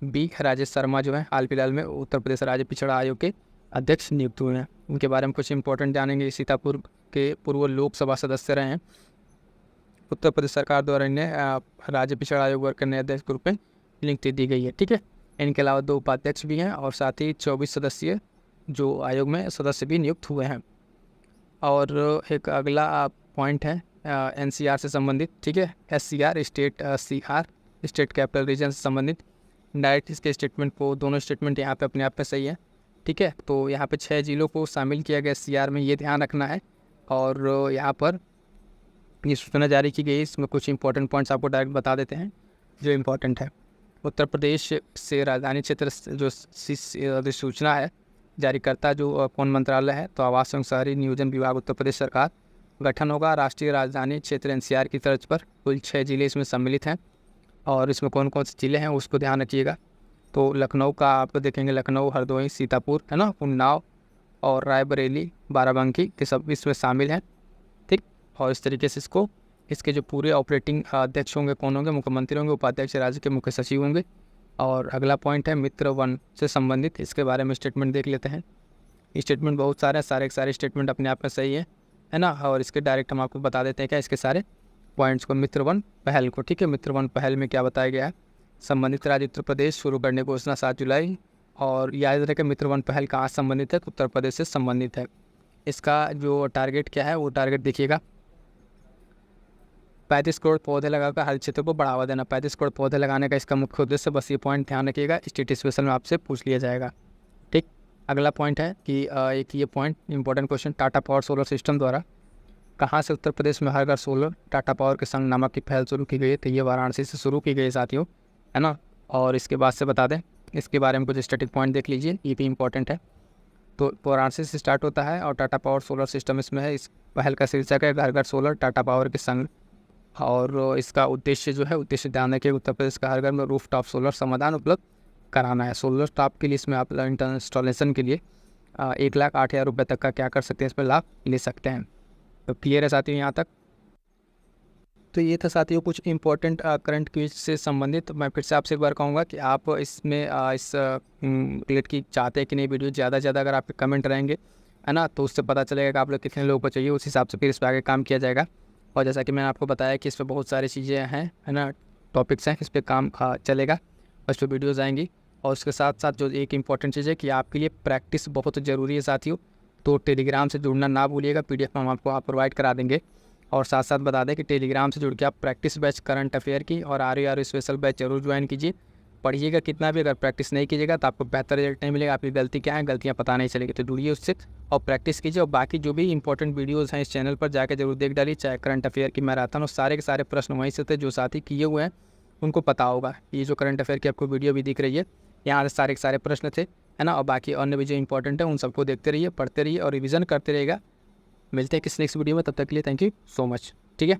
बी, राजेश शर्मा जो है हाल फिलहाल में उत्तर प्रदेश राज्य पिछड़ा आयोग के अध्यक्ष नियुक्त हुए हैं। उनके बारे में कुछ इंपॉर्टेंट जानेंगे। सीतापुर के पूर्व लोकसभा सदस्य रहे हैं। उत्तर प्रदेश सरकार द्वारा इन्हें राज्य पिछड़ा आयोग वर्ग के नए अध्यक्ष के रूप में नियुक्ति दी गई है। ठीक है, इनके अलावा 2 उपाध्यक्ष भी हैं और साथ ही 24 सदस्य जो आयोग में सदस्य भी नियुक्त हुए हैं। और एक अगला पॉइंट है NCR से संबंधित। ठीक है, SCR स्टेट कैपिटल रीजन से संबंधित। डायरेक्ट इसके स्टेटमेंट को, दोनों स्टेटमेंट यहाँ पे अपने आप में सही है। ठीक है, तो यहाँ पे 6 जिलों को शामिल किया गया SCR में, ये ध्यान रखना है। और यहाँ पर ये सूचना जारी की गई। इसमें कुछ इंपॉर्टेंट पॉइंट्स आपको डायरेक्ट बता देते हैं जो इम्पोर्टेंट है। उत्तर प्रदेश से राजधानी क्षेत्र जो अधिसूचना है जारीकर्ता जो कौन मंत्रालय है? तो आवास एवं शहरी नियोजन विभाग, उत्तर प्रदेश सरकार। गठन होगा राष्ट्रीय राजधानी क्षेत्र NCR की तर्ज पर। कुल 6 जिले इसमें सम्मिलित हैं और इसमें कौन कौन से जिले हैं उसको ध्यान रखिएगा। तो लखनऊ का आप देखेंगे, लखनऊ, हरदोई, सीतापुर, है ना, उन्नाव और रायबरेली, बाराबंकी, ये सब इसमें शामिल हैं। ठीक, और इस तरीके से इसके जो पूरे ऑपरेटिंग अध्यक्ष होंगे कौन होंगे? मुख्यमंत्री होंगे, उपाध्यक्ष राज्य के मुख्य सचिव होंगे। और अगला पॉइंट है मित्र वन से संबंधित। इसके बारे में स्टेटमेंट देख लेते हैं। स्टेटमेंट बहुत सारे हैं, सारे स्टेटमेंट अपने आप में सही है ना। और इसके डायरेक्ट हम आपको बता देते हैं क्या इसके सारे पॉइंट्स को, मित्र वन पहल को। ठीक है, मित्र वन पहल में क्या बताया गया है? संबंधित राज्य उत्तर प्रदेश शुरू करने की घोषणा 7 जुलाई। और याद रखें मित्र वन पहल कहाँ संबंधित है? उत्तर प्रदेश से संबंधित है। इसका जो टारगेट क्या है वो टारगेट देखिएगा, 35 करोड़ पौधे लगाकर हर क्षेत्र को बढ़ावा देना। 35 करोड़ पौधे लगाने का इसका मुख्य उद्देश्य, बस ये पॉइंट ध्यान रखिएगा। स्टेट स्पेशल में आपसे पूछ लिया जाएगा। ठीक, अगला पॉइंट है कि एक ये point important question, Tata power solar system द्वारा कहाँ से उत्तर प्रदेश में हर घर सोलर टाटा पावर के संग नामक की पहल शुरू की गई है? तो ये वाराणसी से शुरू की गई साथियों, है ना। और इसके बाद से बता दें इसके बारे में कुछ स्टैटिक पॉइंट देख लीजिए, ये भी इंपॉर्टेंट है। तो वाराणसी से स्टार्ट होता है और टाटा पावर सोलर सिस्टम इसमें है। इस पहल का शीर्षक है घर घर सोलर टाटा पावर के संग। और इसका उद्देश्य जो है, उद्देश्य ध्यान रखिए, उत्तर प्रदेश का हर घर में रूफ टॉप सोलर समाधान उपलब्ध कराना है। सोलर टॉप के लिए इसमें आप इंस्टॉलेशन के लिए 1,08,000 रुपये तक का क्या कर सकते हैं, इसमें लाभ ले सकते हैं। तो क्लियर है साथियों यहाँ तक? तो ये था साथियों कुछ इंपॉर्टेंट करंट क्विज से संबंधित। मैं फिर से आपसे एक बार कहूँगा कि आप इसमें इस रिलेट की चाहते हैं कि नहीं वीडियो ज़्यादा से ज़्यादा अगर आपके कमेंट रहेंगे, है ना, तो उससे पता चलेगा कि आप लोग कितने लोगों को चाहिए, उस हिसाब से फिर इस पर आगे काम किया जाएगा। और जैसा कि मैंने आपको बताया कि इस पर बहुत सारी चीज़ें हैं, है ना, टॉपिक्स हैं, इस पर काम चलेगा और इस पर वीडियोज़ आएंगी। और उसके साथ साथ जो एक इंपॉर्टेंट चीज़ है कि आपके लिए प्रैक्टिस बहुत ज़रूरी है साथियों। तो टेलीग्राम से जुड़ना ना भूलिएगा, PDF हम आपको प्रोवाइड करा देंगे। और साथ साथ बता दें कि टेलीग्राम से जुड़ के आप प्रैक्टिस बैच करंट अफेयर की और RAR स्पेशल बैच जरूर ज्वाइन कीजिए। पढ़िएगा कितना भी, अगर प्रैक्टिस नहीं कीजिएगा तो आपको बेहतर रिजल्ट नहीं मिलेगा। आपकी गलती क्या है, गलतियाँ पता नहीं चलेगी। तो जुड़िए उससे और प्रैक्टिस कीजिए। और बाकी जो भी इंपॉर्टेंट वीडियोज़ हैं इस चैनल पर जाकर जरूर देख डालिए। चाहे करंट अफेयर की मैराथन और सारे के सारे प्रश्न वहीं से थे जो साथी किए हुए हैं उनको पता होगा। ये जो करंट अफेयर की आपको वीडियो भी दिख रही है, यहाँ से सारे के सारे प्रश्न थे, है ना। और बाकी अन्य भी जो इंपॉर्टेंट है उन सबको देखते रहिए, पढ़ते रहिए और रिविज़न करते रहिएगा। मिलते हैं किस नेक्स्ट वीडियो में, तब तक के लिए थैंक यू सो मच। ठीक है।